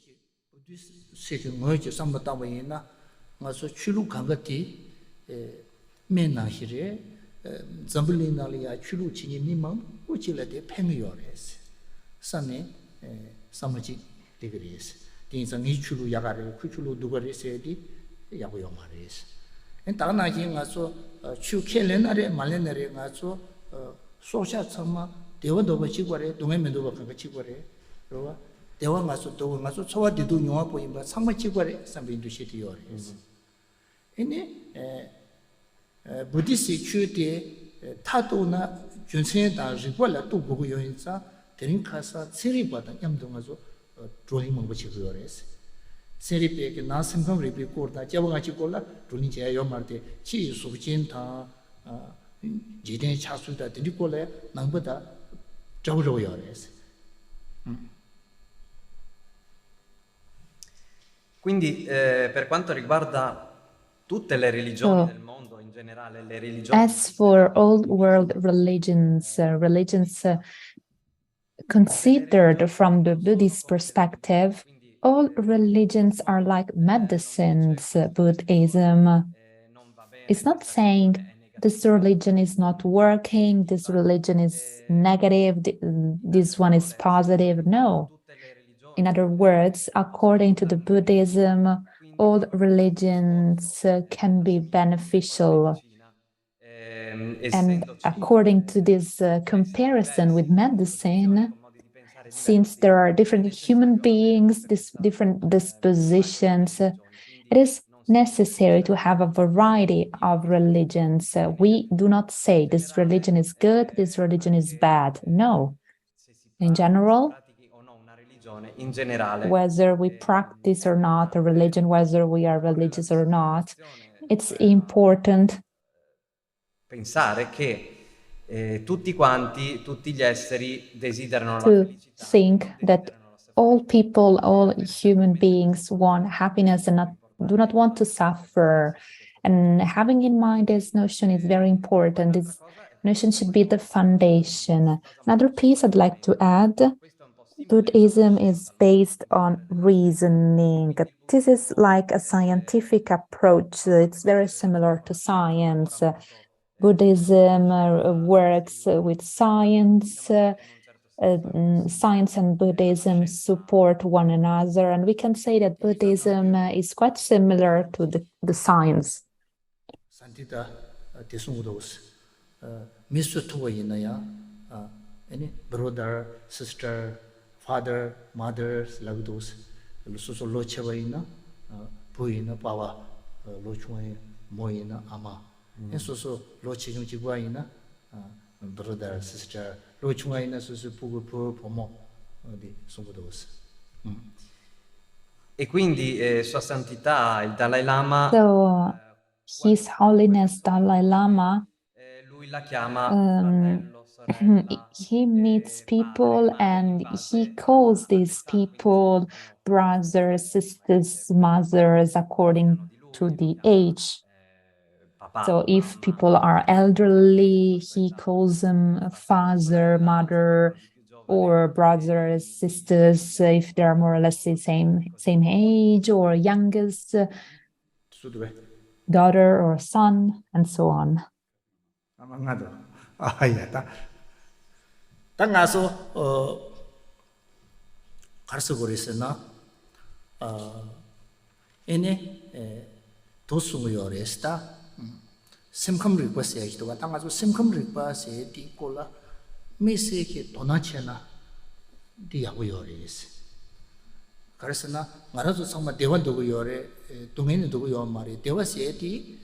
[SPEAKER 3] En tagna ji nga so chu khele na re male na re nga so so sha chama dewa do ba chi gore donghe me do ba ka chi gore ro dewa nga so do nga so chowa de do nyowa po imba sang ma chi gore sam bin du shi ti yore ene buddhist chu de ta do na jun sen da ri bo la tu bu go yo yin sa derin kha sa chiri ba da nyam do nga so drawing mo ba chi go yore 세리페 그 나심감 리피 코르다 자바가치 콜라 둘니제 요마르데 치 수진타 지된 차수다 드리콜레 남보다 저거요레스
[SPEAKER 4] Quindi per quanto riguarda tutte le religioni del mondo in generale, le religioni
[SPEAKER 2] as for all world religions, considered from the Buddhist perspective, all religions are like medicines. Buddhism is not saying this religion is not working, this religion is negative, this one is positive. No. In other words, according to the Buddhism, all religions can be beneficial. And according to this comparison with medicine, since there are different human beings, different dispositions, it is necessary to have a variety of religions. We do not say this religion is good, this religion is bad. No. In general,
[SPEAKER 4] in generale.
[SPEAKER 2] whether we practice or not a religion, whether we are religious or not. It's important
[SPEAKER 4] Pensare che tutti quanti, tutti gli esseri desiderano la
[SPEAKER 2] to
[SPEAKER 4] felicità.
[SPEAKER 2] think that all people, all human beings want happiness and do not want to suffer. And having in mind this notion is very important. This notion should be the foundation. Another piece I'd like to add, Buddhism is based on reasoning. This is like a scientific approach. It's very similar to science. Buddhism works with science. Science and Buddhism support one another, and we can say that Buddhism is quite similar to the science.
[SPEAKER 3] Santita desungdos misu tuwa inaya any brother, sister, father, mother lagdos lususo lochewa ina buina pawa lochwe moina ama ensuso loche yung jigwa ina brother, sister, lochwe ina susu pugu pomo di sungdos.
[SPEAKER 4] E quindi Sua Santità, il Dalai Lama,
[SPEAKER 2] So, His Holiness Dalai Lama,
[SPEAKER 4] lui la chiama fratello, sorella,
[SPEAKER 2] he meets people and he calls these people brothers, sisters, mothers, according to the age.
[SPEAKER 4] papà.
[SPEAKER 2] So if people are elderly, he calls them father, mother, or brothers, sisters, if they're more or less the same age, or youngest daughter or son, and so on.
[SPEAKER 3] 당가서 가르쳐 버렸으나 얘네 도수무요레스다 심컴 리퀘스트 해기도가 당가서 심컴 리퀘스트 디콜라 메시게 도나체나 디야고요레스 가르스나 말아서 정말 대화도고 요래 동행이 도고 요 말이 대화세디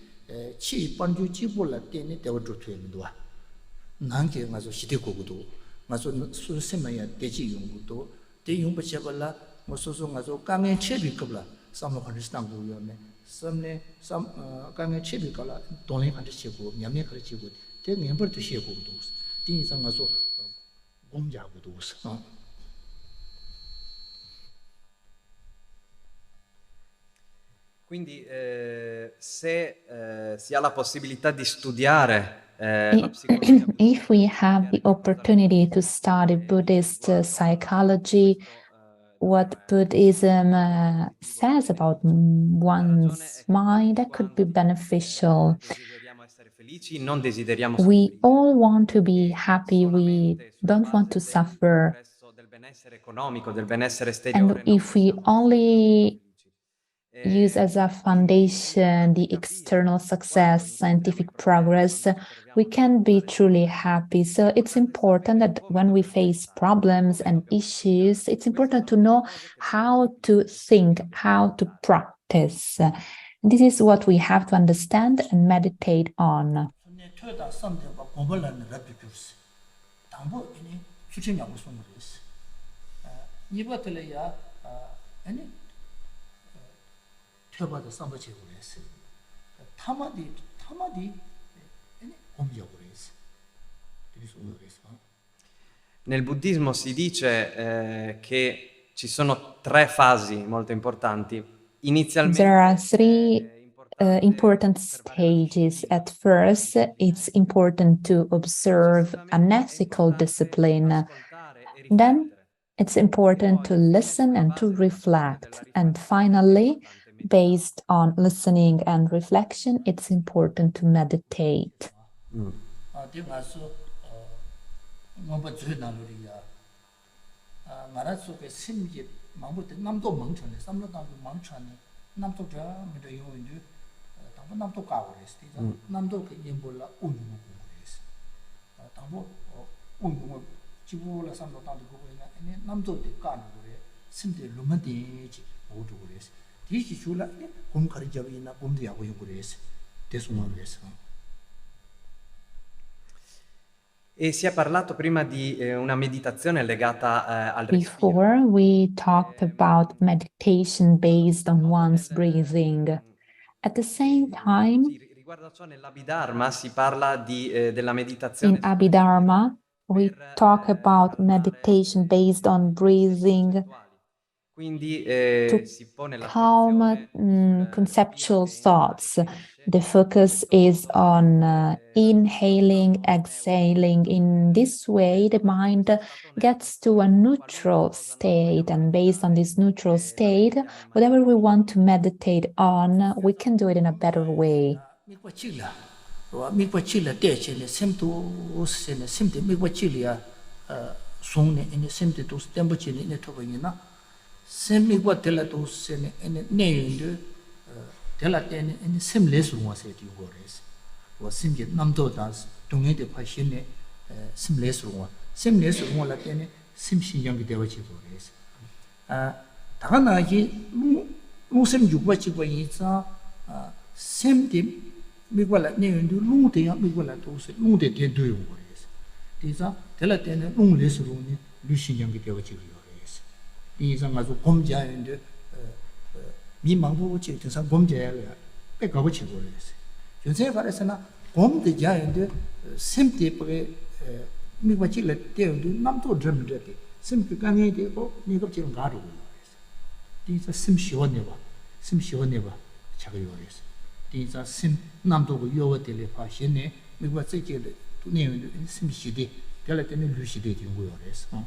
[SPEAKER 3] 치 번주 지불라 때니 대화도 되는도와 난게 가서 시대고고도 가서 수세마야 대지 용구도 대용부 제발라 뭐 소소 가서 강에 체비급라 삼로 컨디스탄 고요네 섬네 삼 강에 체비급라 돈에 컨디시고 냠네 컨디시고 대 멤버도 시고도 디이상 가서 공자고도
[SPEAKER 4] Quindi se si ha la possibilità di studiare la psicologia,
[SPEAKER 2] if we have the opportunity to study Buddhist psychology, what Buddhism says about one's mind, that could be beneficial.
[SPEAKER 4] desideriamo essere felici, non desideriamo
[SPEAKER 2] We all want to be happy, we don't want to suffer.
[SPEAKER 4] del benessere economico, del benessere esteriore.
[SPEAKER 2] And if we only use as a foundation the external success, scientific progress, we can be truly happy. So it's important that when we face problems and issues, it's important to know how to think, how to practice. This is what we have to understand and meditate on.
[SPEAKER 3] 펴봐도 삼바치고 그랬어. 타마디 공격을 했어. 그래서 그랬어.
[SPEAKER 4] Nel buddismo si dice che ci sono tre fasi molto importanti. Inizialmente
[SPEAKER 2] There are three important stages. At first, it's important to observe an ethical discipline. Then it's important to listen and to reflect. And finally, based on listening and reflection, it's important to meditate.
[SPEAKER 4] E si è parlato prima di una meditazione legata al respiro.
[SPEAKER 2] Before, we talked about meditation based on one's breathing. At the same time,
[SPEAKER 4] Sì, riguardo a ciò nell'Abhidharma si parla della meditazione
[SPEAKER 2] in Abhidharma, we
[SPEAKER 4] per
[SPEAKER 2] talk about
[SPEAKER 4] trattare
[SPEAKER 2] meditation based on breathing
[SPEAKER 4] concettuali. Quindi
[SPEAKER 2] to
[SPEAKER 4] si pone
[SPEAKER 2] calm
[SPEAKER 4] l'attenzione sul
[SPEAKER 2] conceptual
[SPEAKER 4] respiro che entra,
[SPEAKER 2] thoughts.
[SPEAKER 4] che esce,
[SPEAKER 2] The focus
[SPEAKER 4] in
[SPEAKER 2] is
[SPEAKER 4] questo modo
[SPEAKER 2] on inhaling, exhaling. In this way, the mind gets to a neutral state, and based on this neutral state, whatever we want to meditate on, we can do it in a better way.
[SPEAKER 3] mikwa chila te chele semtu sene semte mikwa chilia songne ene semte to stembo chele ne to yina sem mikwa tela to sene ene ne yunde tela tene ene semle suwa se ti gores wa simje namdo das dongye de phashine semle suwa la tene simshi yang de wa chi gores 다나 이 무슨 죽과 치고 있어 semte 미과라 내는도 룽대야 미과라 도스 룽대 대도요 그래서 디자 텔라 때는 룽레스로니 루시냥게 되어지고 그래서 디자 가서 범자인데 미망보 지대상 범자야 빼가고 치고 그래서 요새 가래서나 범대자인데 semte porque 미과 치를 때도 남도 드럼데 semte 강에 되고 니가 지금 가로 그래서 디자 심시원네 봐 자가 요래서 디자 심 남도고 요어들이 파시네 미과 찌게를 두네요 심시디 별에 때는 루시디 된 거요래서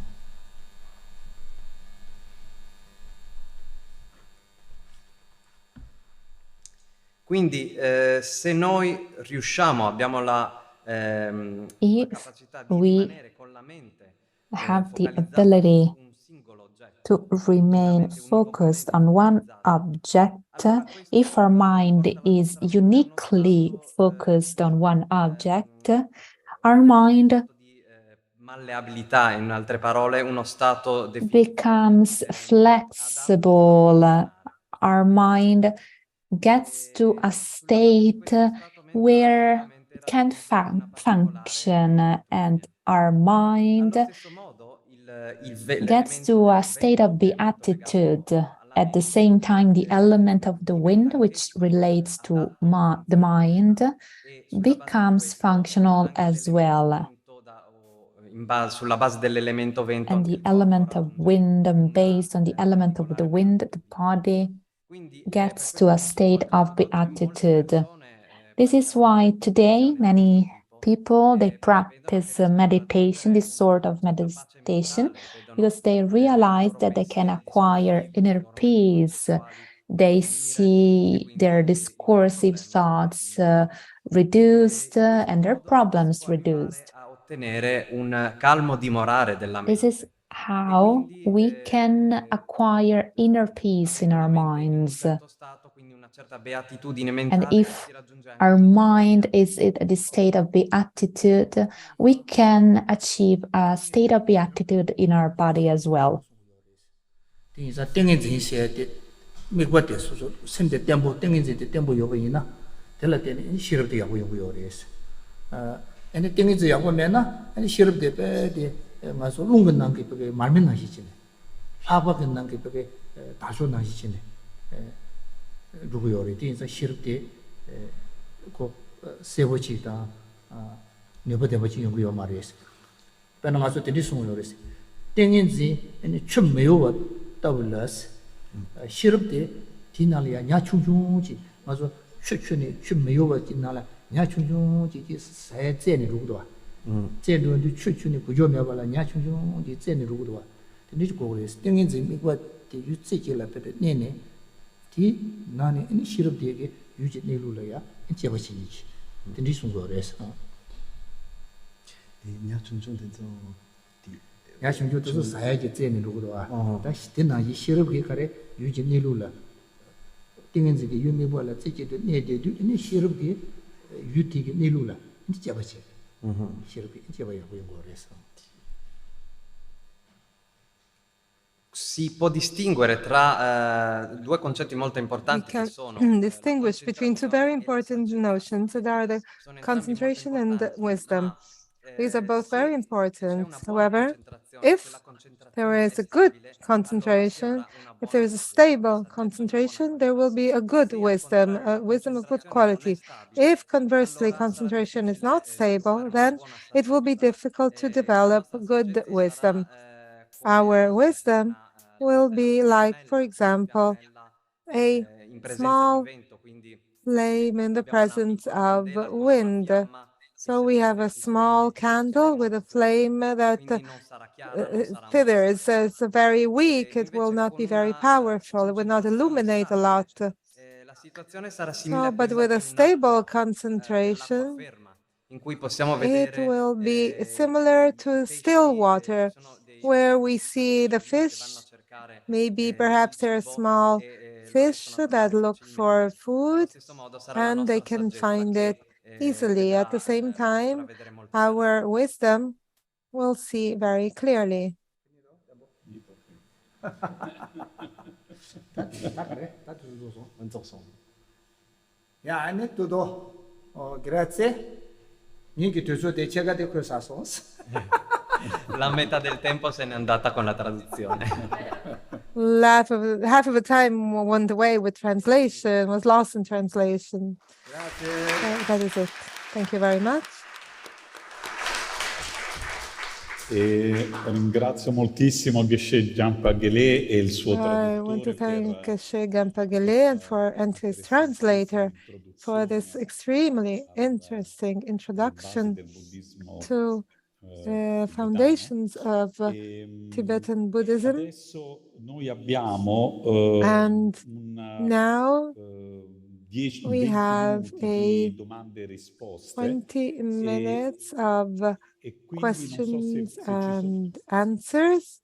[SPEAKER 4] Quindi se noi riusciamo, abbiamo la
[SPEAKER 2] If
[SPEAKER 4] capacità di
[SPEAKER 2] we
[SPEAKER 4] rimanere con la mente
[SPEAKER 2] have the
[SPEAKER 4] focalizzata
[SPEAKER 2] ability
[SPEAKER 4] su un singolo oggetto,
[SPEAKER 2] to remain focused on one object, if our mind is uniquely focused on one object, our mind
[SPEAKER 4] di malleabilità, in altre parole, uno stato
[SPEAKER 2] becomes flexible. Our mind gets to a state where it can function, and our mind gets to a state of beatitude. At the same time, the element of the wind, which relates to the mind, becomes functional as well.
[SPEAKER 4] Sulla base dell'elemento vento.
[SPEAKER 2] And the element of wind, and based on the element of the wind, the body gets to a state of beatitude. This is why today many people, they practice meditation, this sort of meditation, because they realize that they can acquire inner peace. They see their discursive thoughts reduced and their problems reduced.
[SPEAKER 4] Ottenere un calmo dimorare della mente.
[SPEAKER 2] This is how we can acquire inner peace in our minds. And if our mind is at the state of beatitude, we can achieve a state of beatitude in our body as well.
[SPEAKER 3] ene 땡이지 야고 메나 아니 시럽데 베데 마서 룽근 남게 베게 말면 나시지네 하바근 남게 베게 다소 나시지네 누구 요리 뒤에서 시럽데 고 세보치다 네버데 버치 연구요 말이었어 베나 가서 데리 숨을 요리스 땡인지 아니 춤 매워 더블러스 시럽데 디날이야 냐충충지 마서 추추니 춤 매워 디날라 냐충충지 세제니 루도와 제도도 추추니 부조며발라 냐충충지 제니 루도와 근데 고그레스 땡인지 미과 유치질라 베데 네네 디 나네 이 시럽되게 유지 내루려야 제버시니지 근데 송거레스
[SPEAKER 6] 냐충충 된저
[SPEAKER 3] 냐충충도 사야지 제니 루도와 다시 되나 이 시럽게 가래 유지 내루라 땡인지게 유미발라 제게도 네데도 이 시럽게 유티게 내루라 이제 잡아지. 시럽이 잡아야 보이는 거래서.
[SPEAKER 4] Si può distinguere tra due concetti molto importanti che sono
[SPEAKER 5] distinguish between two very important notions that are the concentration and wisdom. These are both very important. However, if there is a good concentration, if there is a stable concentration, there will be a good wisdom, a wisdom of good quality. If conversely concentration is not stable, then it will be difficult to develop good wisdom. Our wisdom will be like, for example, a small flame in the presence of wind. So we have a small candle with a flame that thithers. It's very weak. It will not be very powerful. It will not illuminate a lot. So, but with a stable concentration, it will be similar to still water, where we see the fish. Maybe perhaps there are small fish that look for food and they can find it easily. At the same time, our wisdom will see very clearly.
[SPEAKER 3] Grazie.
[SPEAKER 4] La metà del tempo se n'è andata con la traduzione.
[SPEAKER 5] Half of the time went away with translation, was lost in translation. That is it. Thank you very much.
[SPEAKER 1] E ringrazio moltissimo Ghesce Jampa Gelek e il suo
[SPEAKER 5] I want to
[SPEAKER 1] traduttore
[SPEAKER 5] thank Ghesce Jampa Gelek and his translator for this extremely interesting introduction to the foundations of Tibetan Buddhism. And now we have 20 minutes of questions and answers.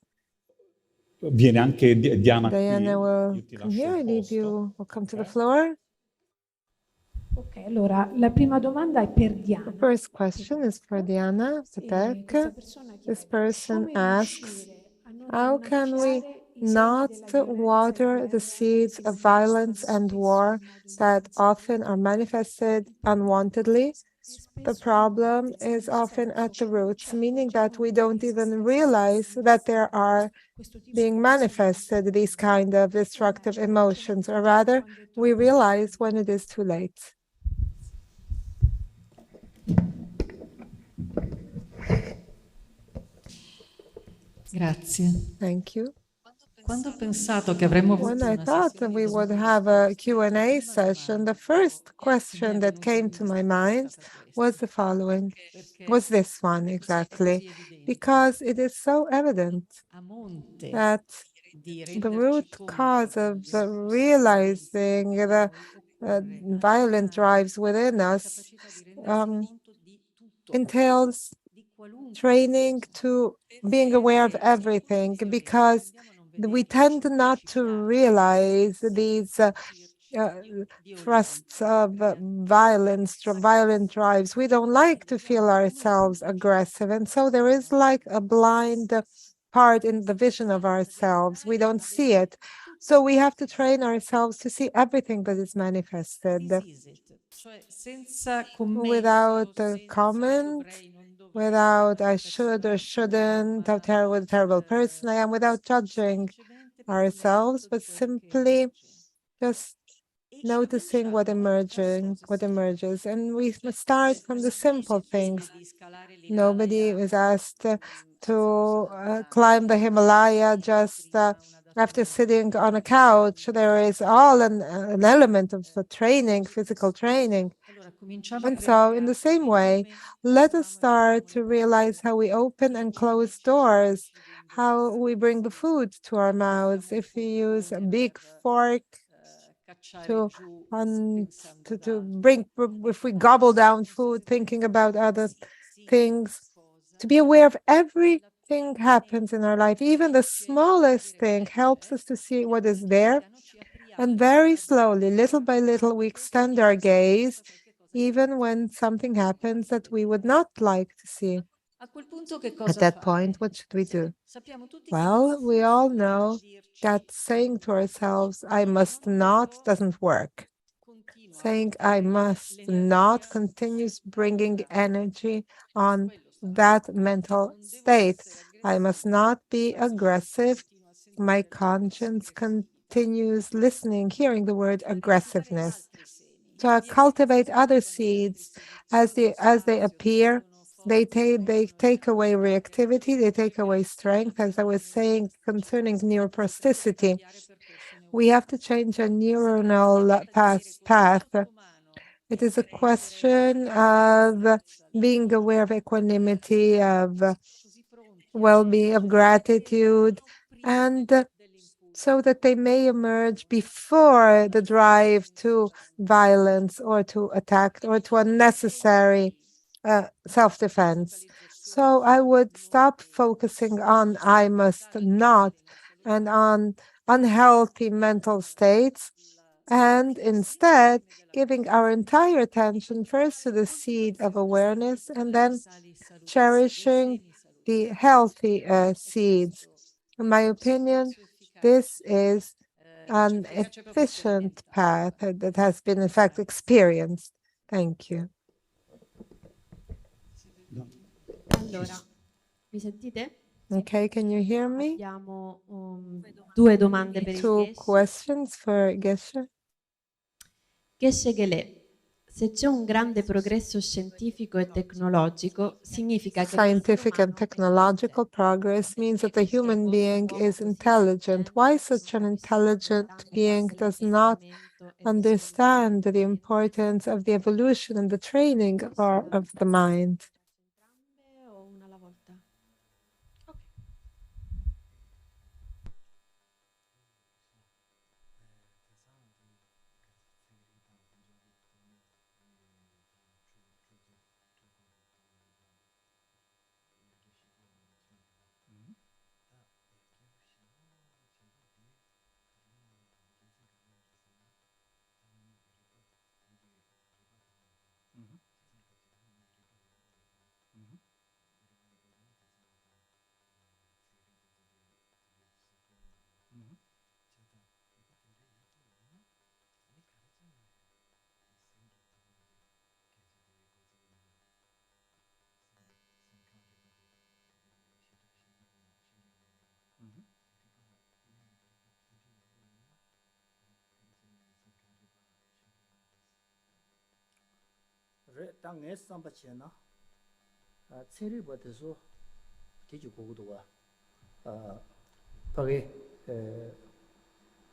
[SPEAKER 1] Viene anche Diana
[SPEAKER 5] Diana
[SPEAKER 1] qui.
[SPEAKER 5] will come here. I leave you. Will come to the floor.
[SPEAKER 6] Ok, allora la prima domanda è per Diana.
[SPEAKER 5] The first question is for Diana Petech. This person asks, how can we not water the seeds of violence and war that often are manifested unwantedly? The problem is often at the roots, meaning that we don't even realize that there are being manifested these kind of destructive emotions, or rather, we realize when it is too late.
[SPEAKER 7] Grazie.
[SPEAKER 5] Thank you.
[SPEAKER 7] Quando ho pensato che avremmo
[SPEAKER 5] When
[SPEAKER 7] avuto
[SPEAKER 5] I thought that we would have a Q&A session, the first question that came to my mind was the following, was this one exactly, because it is so evident that the root cause of realizing the violent drives within us entails training to being aware of everything, because we tend not to realize these thrusts of violence, violent drives. We don't like to feel ourselves aggressive, and so there is like a blind part in the vision of ourselves. We don't see it. So we have to train ourselves to see everything that is manifested without a comment, without I should or shouldn't, how terrible, terrible person I am, without judging ourselves, but simply just noticing what emerges. And we must start from the simple things. Nobody is asked to climb the Himalaya just after sitting on a couch. There is all an element of training, physical training. And so in the same way, let us start to realize how we open and close doors, how we bring the food to our mouths. If we use a big fork to bring, if we gobble down food, thinking about other things, to be aware of everything happens in our life. Even the smallest thing helps us to see what is there. And very slowly, little by little, we extend our gaze, even when something happens that we would not like to see. At that point, what should we do? Well, we all know that saying to ourselves, I must not, doesn't work. Saying I must not continues bringing energy on that mental state. I must not be aggressive. My conscience continues listening, hearing the word aggressiveness. To cultivate other seeds as they appear, they take away reactivity, they take away strength. As I was saying concerning neuroplasticity, we have to change a neuronal path. It is a question of being aware of equanimity, of well-being, of gratitude, and so that they may emerge before the drive to violence or to attack or to unnecessary self-defense. So I would stop focusing on I must not and on unhealthy mental states, and instead giving our entire attention first to the seed of awareness and then cherishing the healthy seeds. In my opinion, this is an efficient path that has been in fact experienced. Thank you.
[SPEAKER 8] Allora, mi sentite?
[SPEAKER 5] Okay, can you hear me?
[SPEAKER 8] Abbiamo due domande per il
[SPEAKER 5] Two
[SPEAKER 8] Ghesce.
[SPEAKER 5] questions for Geshe.
[SPEAKER 8] Ghesce Gelek, se c'è un grande progresso scientifico e tecnologico, significa che
[SPEAKER 5] Scientific and technological progress means that the human being is intelligent. Why such an intelligent being does not understand the importance of the evolution and the training of the mind?
[SPEAKER 8] o una alla volta? Ok.
[SPEAKER 3] 땅에 삼바치나 체리버에서 뒤지 고고도가 바게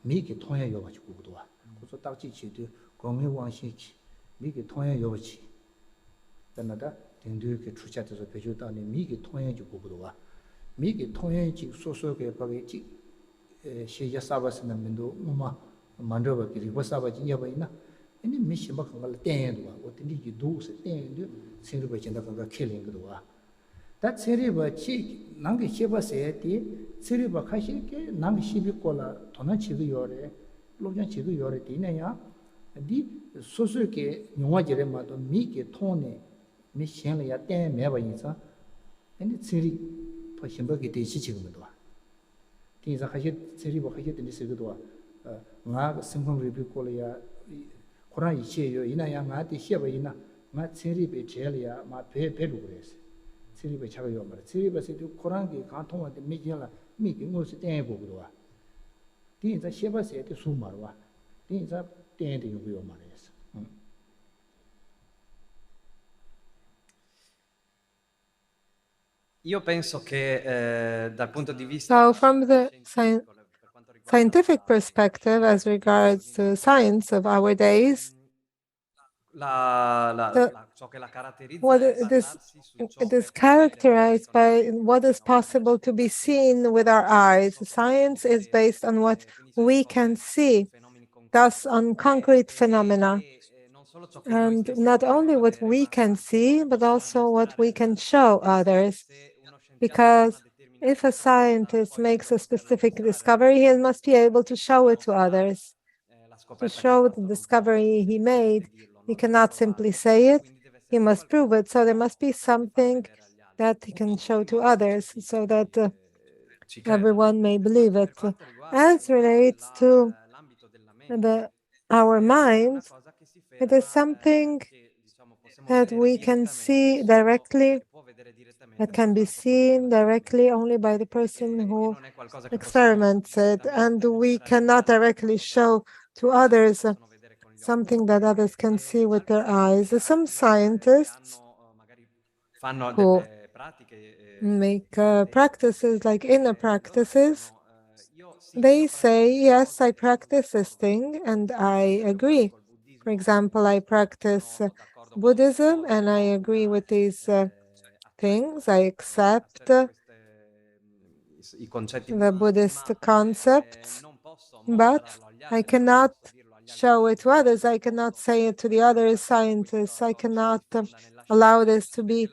[SPEAKER 3] 미기 통해 여가지고 고고도가 그래서 딱지 지도 공의 왕시키 미기 통해 여가지 그러나다 된도에 출자돼서 배주다니 미기 통해 주고 고고도가 미기 통해 지 소소게 바게 지 시야 사바스는 민도 엄마 만들어 버기 리버사바지 여바이나 ini mishi ma kanga la ten do wa tindi ji do se ten do sin ru ba chen da kanga kheling do wa ta cheri ba chi nang ge cheba se ti cheri ba khashi ke nang shi bi ko la thona chi gu yore lo jan chi gu yore ti na ya di so so ke nywa jere ma do mi ke thon ne mi shen la ya ten me ba yin sa ini cheri pa shin ba ge de chi chi gu do wa ti za khashi cheri ba khashi de se gu do wa nga singkhong ri bi ko la ya Quran 이치요 이나야 나한테 시험이나 나 체리베 제리야 마 배배로 그랬어. 체리베 차가요 말. 체리베서 코란기 간통한테 미지라 미기 무슨 때 보고도 와. 뒤에서 시험에서 때 수마로 와. 뒤에서 때인데 요구요 말이었어.
[SPEAKER 4] Io penso che dal punto di vista
[SPEAKER 5] So from the scientific perspective, as regards to science of our days,
[SPEAKER 4] ciò che la caratterizza
[SPEAKER 5] what
[SPEAKER 4] è
[SPEAKER 5] it is,
[SPEAKER 4] basarsi su ciò
[SPEAKER 5] it is
[SPEAKER 4] che
[SPEAKER 5] characterized by what is possible to be seen with our eyes. Science is based on what we can see, thus on concrete phenomena. And not only what we can see, but also what we can show others. Because if a scientist makes a specific discovery, he must be able to show it to others. To show the discovery he made, he cannot simply say it, he must prove it. So there must be something that he can show to others so that everyone may believe it. As relates to our mind, it is something that we can see directly that can be seen directly only by the person who experiments it, and we cannot directly show to others something that others can see with their eyes. Some scientists who make practices like inner practices, they say, yes, I practice this thing and I agree. For example, I practice Buddhism and I agree with these things. I accept the Buddhist concepts, but I cannot show it to others. I cannot say it to the other scientists. I cannot allow this to be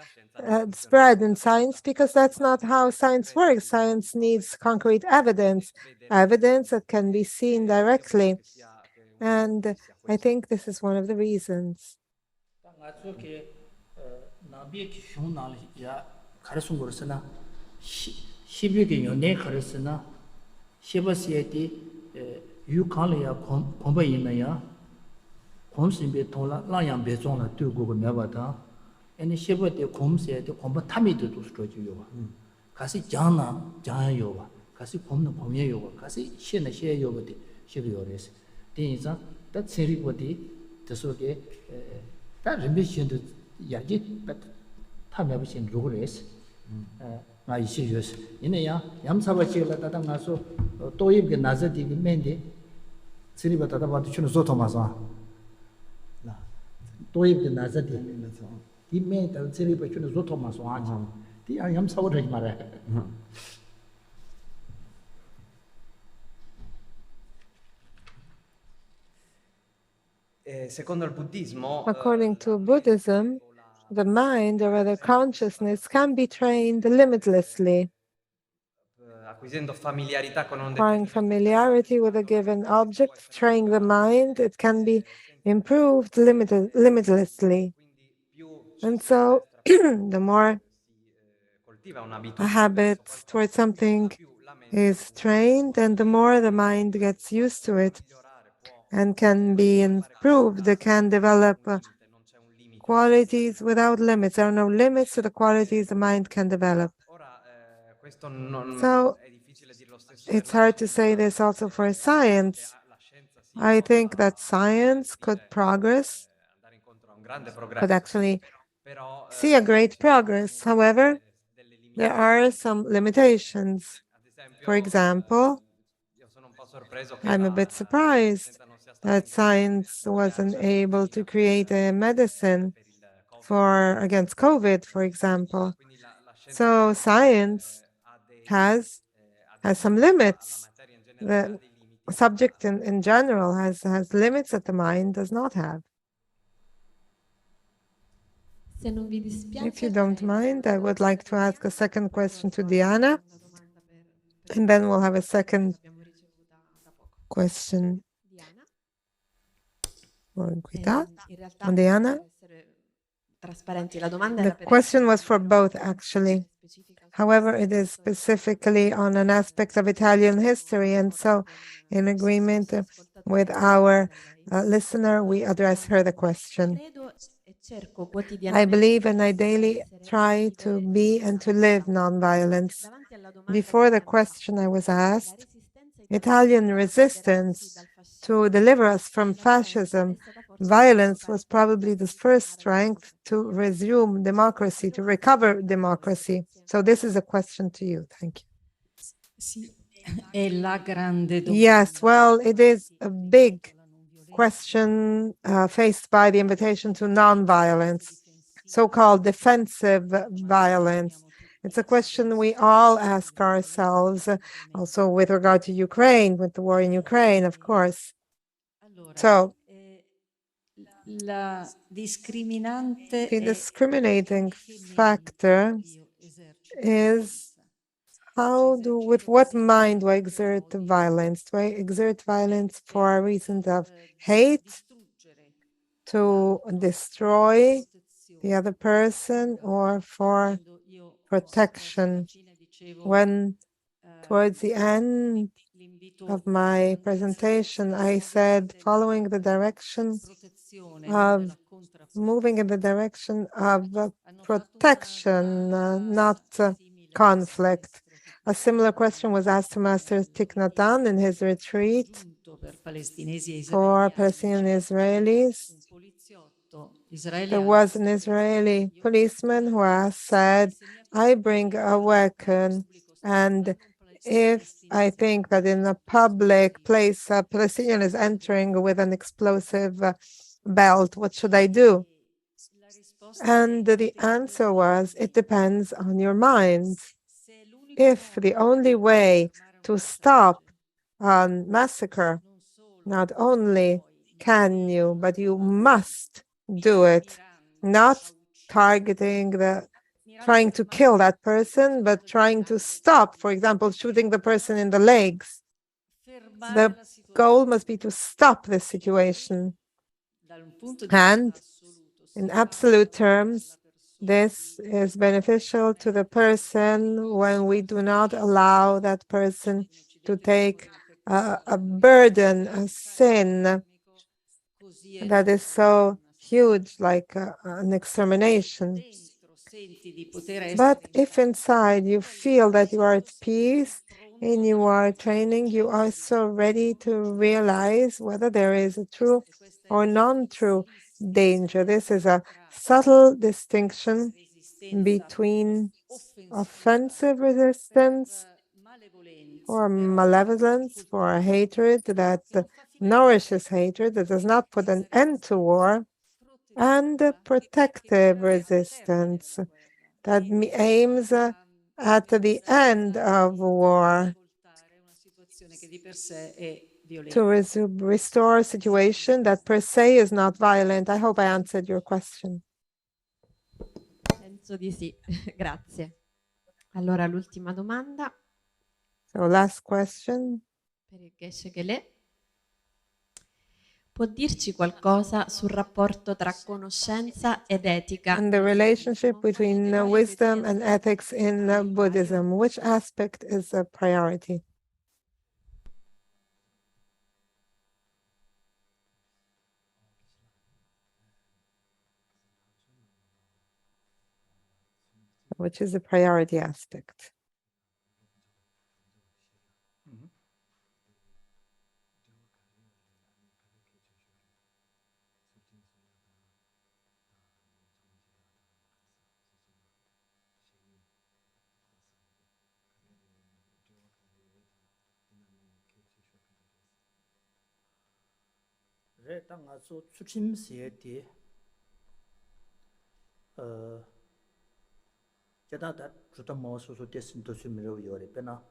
[SPEAKER 5] spread in science, because that's not how science works. Science needs concrete evidence, evidence that can be seen directly. And I think this is one of the reasons.
[SPEAKER 3] Any sheba de komse de komba tami de dus troju yo kasi jana jaya yo kasi komna komye yo kasi shena she yo de shebe yo res de za ta seri bodi de so ge ta rimbe shin de yaji pat ta me ba shin ro res nga yi shi yo se ine ya yam sa ba chi la ta nga so to yib ge na za di ge men de seri ba ta ba de chun so to ma sa na to yib ge na za di
[SPEAKER 5] According to Buddhism, the mind, or rather consciousness, can be trained limitlessly. Acquiring familiarity with a given object, training the mind, it can be improved limitlessly. And so, the more a habit towards something is trained, and the more the mind gets used to it and can be improved, it can develop qualities without limits. There are no limits to the qualities the mind can develop. So, it's hard to say this also for science. I think that science could progress, could actually see a great progress. However, there are some limitations. For example, I'm a bit surprised that science wasn't able to create a medicine against COVID, for example. So science has some limits. The subject in general has limits that the mind does not have. If you don't mind, I would like to ask a second question to Diana, and then we'll have a second question. Diana? The question was for both, actually. However, it is specifically on an aspect of Italian history, and so in agreement with our listener, we address her the question. I believe and I daily try to be and to live nonviolence. Before the question I was asked, Italian resistance to deliver us from fascism, violence was probably the first strength to resume democracy, to recover democracy. So this is a question to you. Thank you. Yes, well, it is a big question faced by the invitation to nonviolence, so-called defensive violence. It's a question we all ask ourselves, also with regard to Ukraine, with the war in Ukraine, of course. So, the discriminating factor is with what mind do I exert violence? Do I exert violence for reasons of hate, to destroy the other person, or for protection? When towards the end of my presentation, I said, following the direction of moving in the direction of protection, not conflict. A similar question was asked to Master Thich Nhat Hanh in his retreat for Palestinian Israelis. There was an Israeli policeman who said, I bring a weapon, and if I think that in a public place a Palestinian is entering with an explosive belt, what should I do? And the answer was, it depends on your mind. If the only way to stop a massacre, not only can you, but you must do it, not targeting trying to kill that person, but trying to stop, for example, shooting the person in the legs. The goal must be to stop the situation. And in absolute terms, this is beneficial to the person when we do not allow that person to take a burden, a sin that is so huge, like an extermination. But if inside you feel that you are at peace and you are training, you are so ready to realize whether there is a true or non-true danger. This is a subtle distinction between offensive resistance or malevolence for a hatred that nourishes hatred, that does not put an end to war, and protective resistance that aims at the end of war to restore a situation that per se is not violent. I hope I answered your question.
[SPEAKER 8] Penso di sì, grazie. Allora, l'ultima domanda.
[SPEAKER 5] So, last question.
[SPEAKER 8] Per il Ghesce Gelek. Può dirci qualcosa sul rapporto tra conoscenza ed etica?
[SPEAKER 5] And the relationship between wisdom and ethics in Buddhism. Which aspect is a priority? Which is the priority aspect?
[SPEAKER 3] 제다다 주다 모소소 됐은 도시미로 요리 배나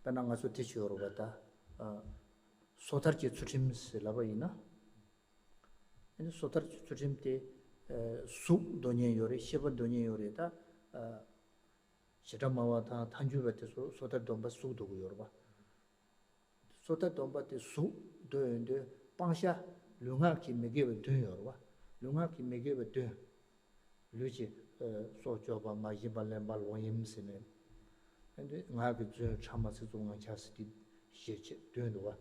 [SPEAKER 3] 배나 가서 티치오로 갔다 소tar지 추침스라고 있나 근데 소tar지 추침때 수 돈이 요리 10번 돈이 요리다 시라마와다 탄주베테서 소tar 돈바 수도고 요르바 소tar 돈바테 수 도인데 방샤 룡하기 메게베 돈 요르바 룡하기 메게베 돈 루지 소조바 마지발렘발 원임스네 근데 나그 저 참마스 동안 차스디 시체 되는도와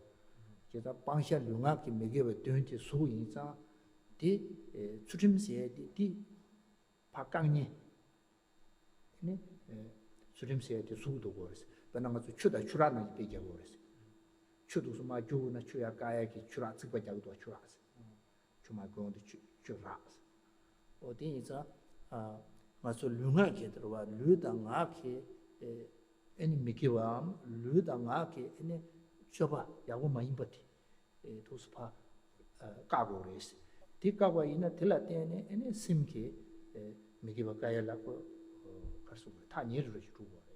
[SPEAKER 3] 제가 방샤 룡하기 메게베 되는지 소인자 디 추림시에 디 박강니 네 추림시에 디 수도 거스 변한가 추다 추라는 되게 거스 추도서 마주나 추야 가야기 추라 찍고 잡도 추라스 추마 공도 추라스 어디서 마소 룽하게 들어와 르당하게 애니 미기와 르당하게 애니 줘봐 야고 많이 버티 도스파 까고레스 디까고 이나 들라테네 애니 심게 미기와 가야라고 가서 다 니르를 주고 그래서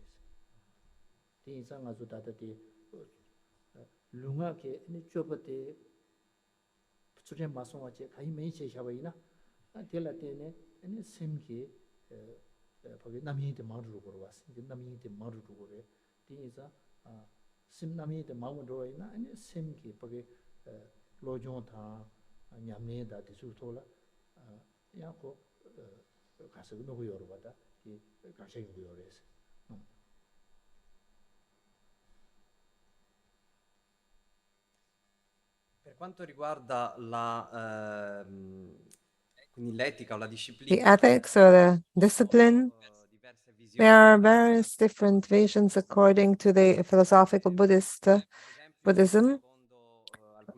[SPEAKER 3] 디상 아주 다다디 룽하게 애니 줘버데 수제 마송하지 가이 메이체 샤바이나 들라테네 ene semki pagi namiyinte maru korwas namiyinte maru kore tinisa sim namiyinte maru roina ene semki pagi lojon tha nyamne da tisu thola ya ko 가서 no go yorobada ki 가서 go yores
[SPEAKER 9] Per
[SPEAKER 4] quanto riguarda quindi l'etica o la
[SPEAKER 5] The
[SPEAKER 4] disciplina,
[SPEAKER 5] ethics or the discipline,
[SPEAKER 4] diverse visioni.
[SPEAKER 5] there are various different visions according to the philosophical Buddhism.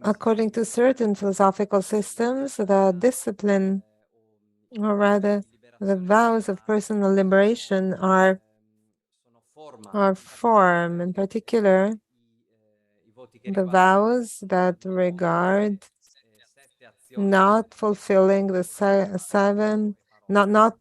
[SPEAKER 5] According to certain philosophical systems, the discipline, or rather the vows of personal liberation, are form. In particular, the vows that regard not fulfilling the seven, not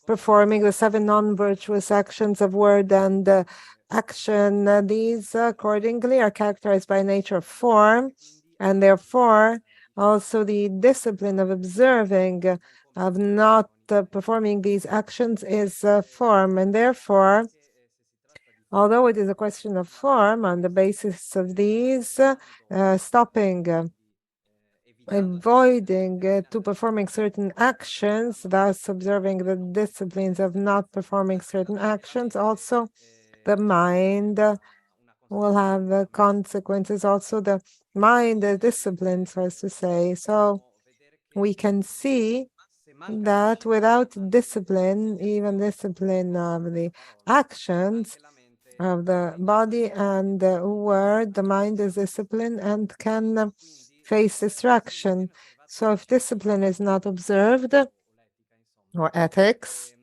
[SPEAKER 5] performing the seven non-virtuous actions of word and action. These accordingly are characterized by nature of form, and therefore also the discipline of observing, of not performing these actions is form, and therefore, although it is a question of form, on the basis of these, stopping, avoiding to performing certain actions, thus observing the disciplines of not performing certain actions, also the mind will have consequences. Also, the mind discipline, so as to say. So we can see that without discipline, even discipline of the actions of the body and the word, the mind is disciplined and can face distraction. So if discipline is not observed, or ethics,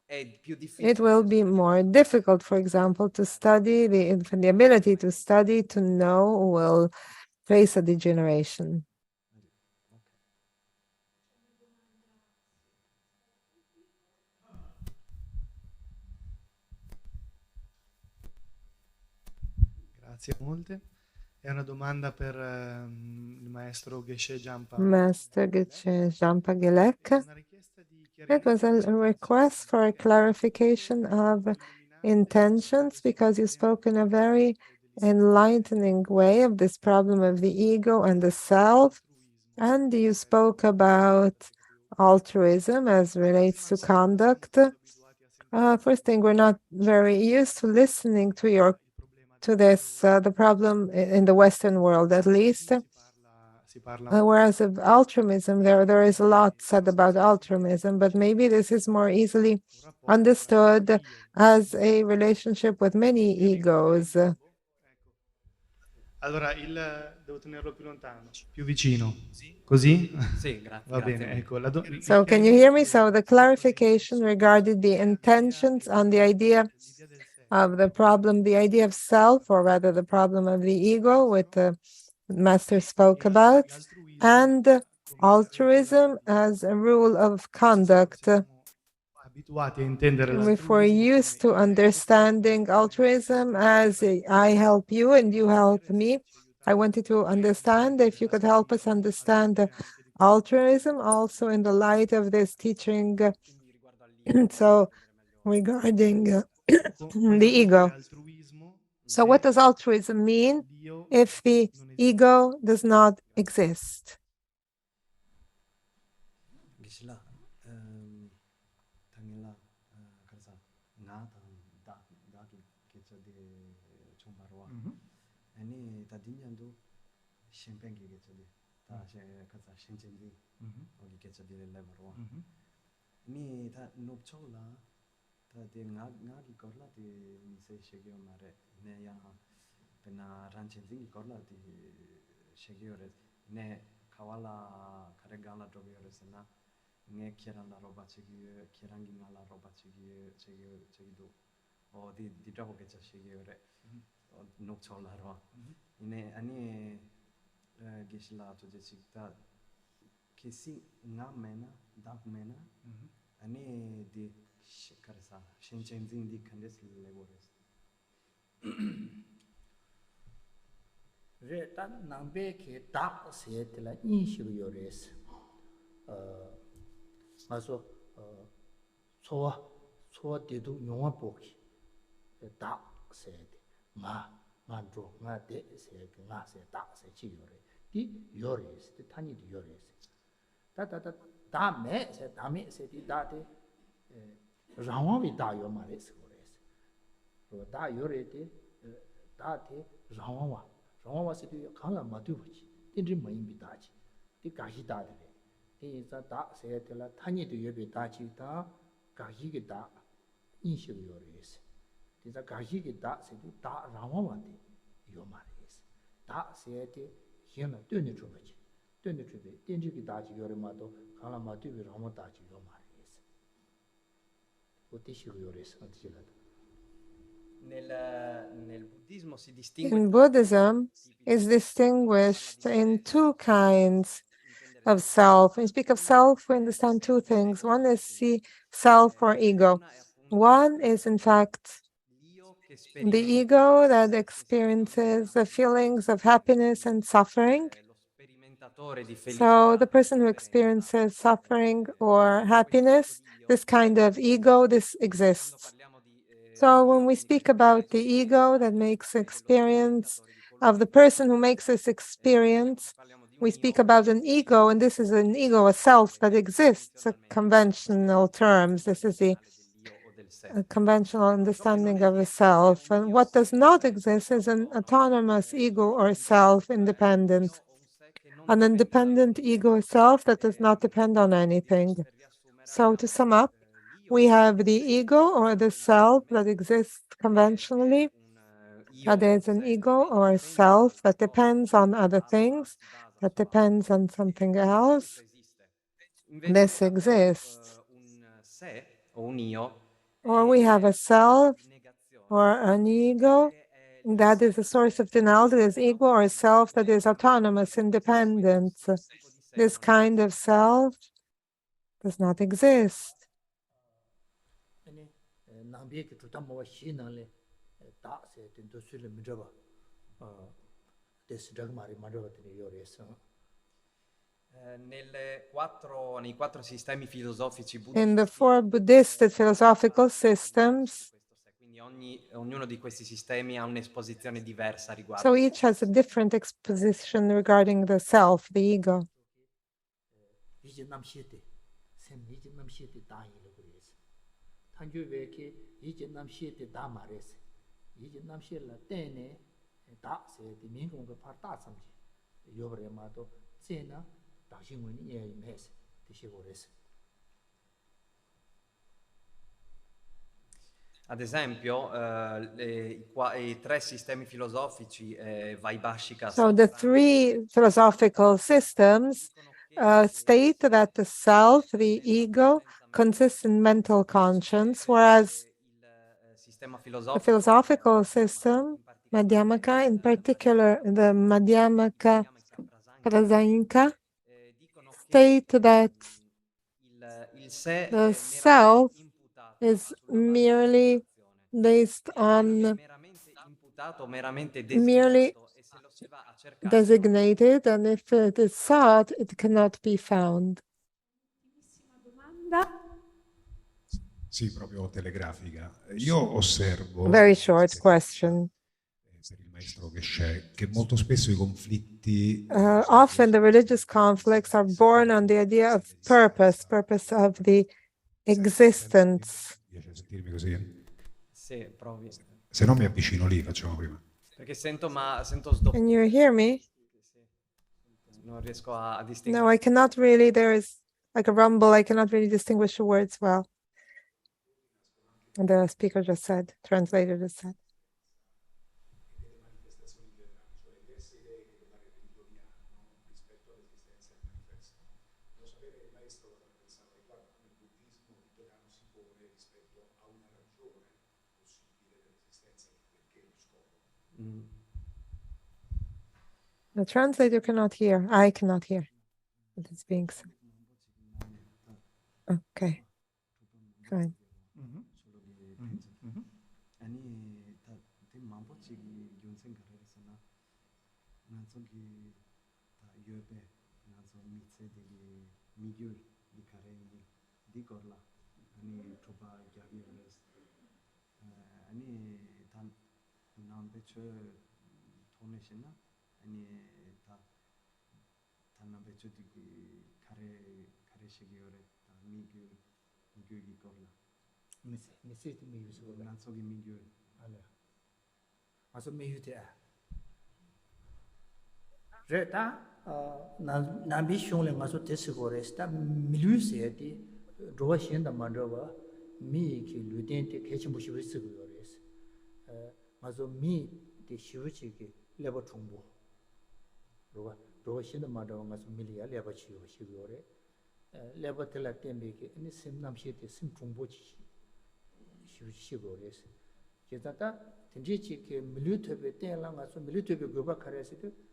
[SPEAKER 5] it will be more difficult, for example, to study. The ability to study, to know, will face a degeneration.
[SPEAKER 9] Grazie molte. È una domanda per il maestro Ghesce Jampa.
[SPEAKER 5] Master Ghesce Jampa Gelek.
[SPEAKER 9] Una richiesta di
[SPEAKER 5] It was a request for a clarification of intentions, because you spoke in a very enlightening way of this problem of the ego and the self, and you spoke about altruism as relates to conduct. First thing, we're not very used to listening to this, the problem in the Western world, at least. Whereas of altruism, there is a lot said about altruism, but maybe this is more easily understood as a relationship with many egos.
[SPEAKER 9] Allora, devo tenerlo più lontano, più vicino. Così?
[SPEAKER 4] Sì, grazie.
[SPEAKER 9] Va bene, ecco.
[SPEAKER 5] So can you hear me? So the clarification regarding the intentions on the idea of the problem, the idea of self, or rather the problem of the ego, which the master spoke about, and altruism as a rule of conduct. If we're used to understanding altruism as I help you and you help me, I wanted to understand if you could help us understand altruism also in the light of this teaching. So regarding the ego. So what does altruism mean if the ego does not exist?
[SPEAKER 3] 딘지 모임비 다지 디 가시 다데 디자 다 세텔라 타니도 예비 다지다 가시게 다 인식이 요리스 디자 가시게 다 세도 다 라마만데 요 말이스 다 세테 현나 되는 줘버지 되는 줘be 딘지기 다지 요리마도 갈라마도 라마 다지 요 말이스 어디시고 요리스 어디시라도
[SPEAKER 5] In Buddhism, is distinguished in two kinds of self. When we speak of self, we understand two things. One is the self or ego. One is, in fact, the ego that experiences the feelings of happiness and suffering. So the person who experiences suffering or happiness, this kind of ego, this exists. So when we speak about the ego that makes experience of the person who makes this experience, we speak about an ego, and this is an ego, a self that exists, a conventional terms. This is the conventional understanding of a self. And what does not exist is an autonomous ego or self, independent. An independent ego or self that does not depend on anything. So to sum up, we have the ego or the self that exists conventionally. That is an ego or a self that depends on other things, that depends on something else. This exists. Or we have a self or an ego that is a source of denial, that is ego or self that is autonomous, independent. This kind of self does not exist. In the four Buddhist philosophical systems, so each has a different exposition regarding the self, the ego.
[SPEAKER 4] Ad esempio, i tre sistemi filosofici Vaibhashika.
[SPEAKER 5] So the three philosophical systems state that the self, the ego, consists in mental conscience, whereas the philosophical system, Madhyamaka, in particular the Madhyamaka Prasainka, state that the self is merely based on, merely designated, and if it is sought, it cannot be found.
[SPEAKER 10] Sì, proprio telegrafica. Io osservo,
[SPEAKER 5] Very short question.
[SPEAKER 10] per il maestro Geshe, che molto spesso i conflitti
[SPEAKER 5] often the religious conflicts are born on the idea of purpose of the existence.
[SPEAKER 10] Riesci a sentirmi così?
[SPEAKER 4] Sì, provi.
[SPEAKER 10] Se no mi avvicino lì, facciamo prima.
[SPEAKER 4] Perché sento sdoppiato.
[SPEAKER 5] Can you hear me?
[SPEAKER 4] Non riesco a distinguere.
[SPEAKER 5] No, I cannot really, there is like a rumble, I cannot really distinguish the words well. And the speaker just said, translator just said. The translator cannot hear. I cannot hear what is being said. Okay, fine.
[SPEAKER 3] Reta nambi shung le ngaso tesigores ta milu se di rowa shen da mandrawa mi ki luden te kechimbu shibu sigores ngaso mi de shibuchi ki leba chungbu rowa shen da mandrawa ngaso miliya leba chiyo shigore leba tela tembe ki ini sim namshe te sim chungbu chi shibuchi shigores jeta tenji chi ki milu tebe tenla ngaso milu tebe goba karesi te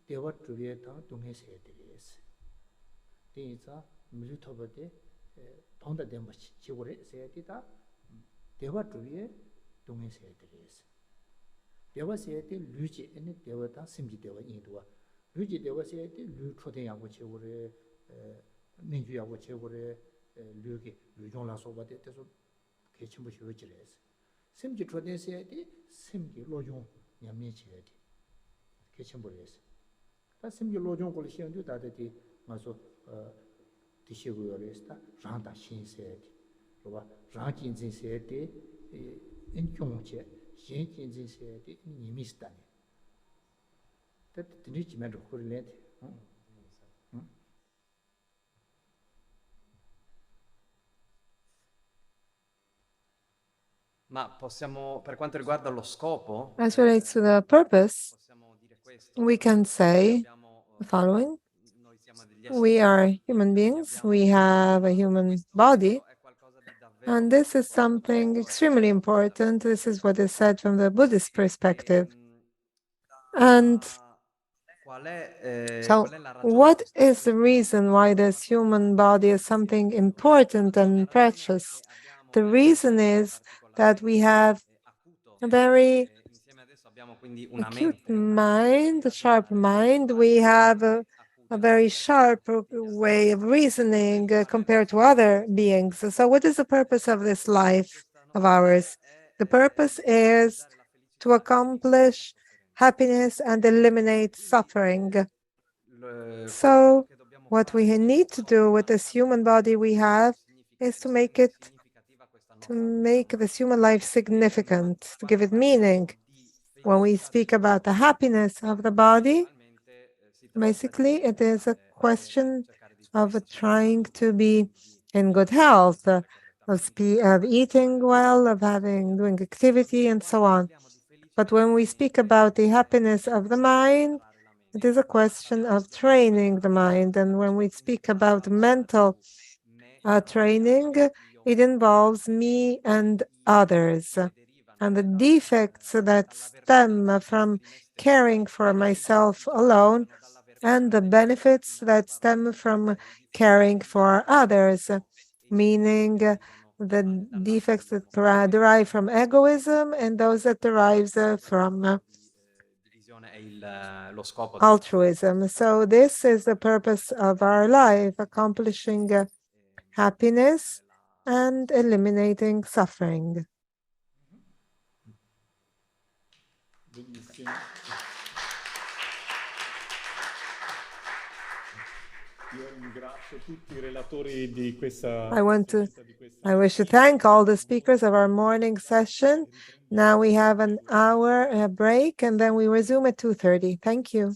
[SPEAKER 3] Deva Truviya tang Dunghe Sayadiriye. Dinza Milu Tobade Tonda Demba Chigure Sayadita Deva Truviya Dunghe Sayadiriye. Deva Sayadi Luigi and Deva tang Simji Deva Indua. Luigi Deva Sayadi Lu Trote Yango Chigure, Ninju Yango Chigure, Luigi, Lujon La Soba de Teso Kechimbu Shivajires. Simji Trote Sayadi, Simji Lojon Yami Chayadi. Kechimburies. 다 심지 로종 걸 시험도 다들이 가서 디시고요레스다 장다 신세디 그봐 장진진세디 인종체 신진진세디 니미스다니 때 드리지면 그럴래데
[SPEAKER 4] Ma possiamo, per quanto riguarda lo scopo,
[SPEAKER 5] As relates to the purpose, we can say the following. We are human beings, we have a human body, and this is something extremely important. This is what is said from the Buddhist perspective. And so, what is the reason why this human body is something important and precious? The reason is that we have a very acute mind, a sharp mind. We have a very sharp way of reasoning compared to other beings. So what is the purpose of this life of ours? The purpose is to accomplish happiness and eliminate suffering. So what we need to do with this human body we have is to make this human life significant, to give it meaning. When we speak about the happiness of the body, basically it is a question of trying to be in good health, of eating well, of doing activity, and so on. But when we speak about the happiness of the mind, it is a question of training the mind. And when we speak about mental training, it involves me and others. And the defects that stem from caring for myself alone and the benefits that stem from caring for others, meaning the defects that derive from egoism and those that derive from altruism. So this is the purpose of our life, accomplishing happiness and eliminating suffering. I wish to thank all the speakers of our morning session. Now we have an hour break and then we resume at 2:30. Thank you.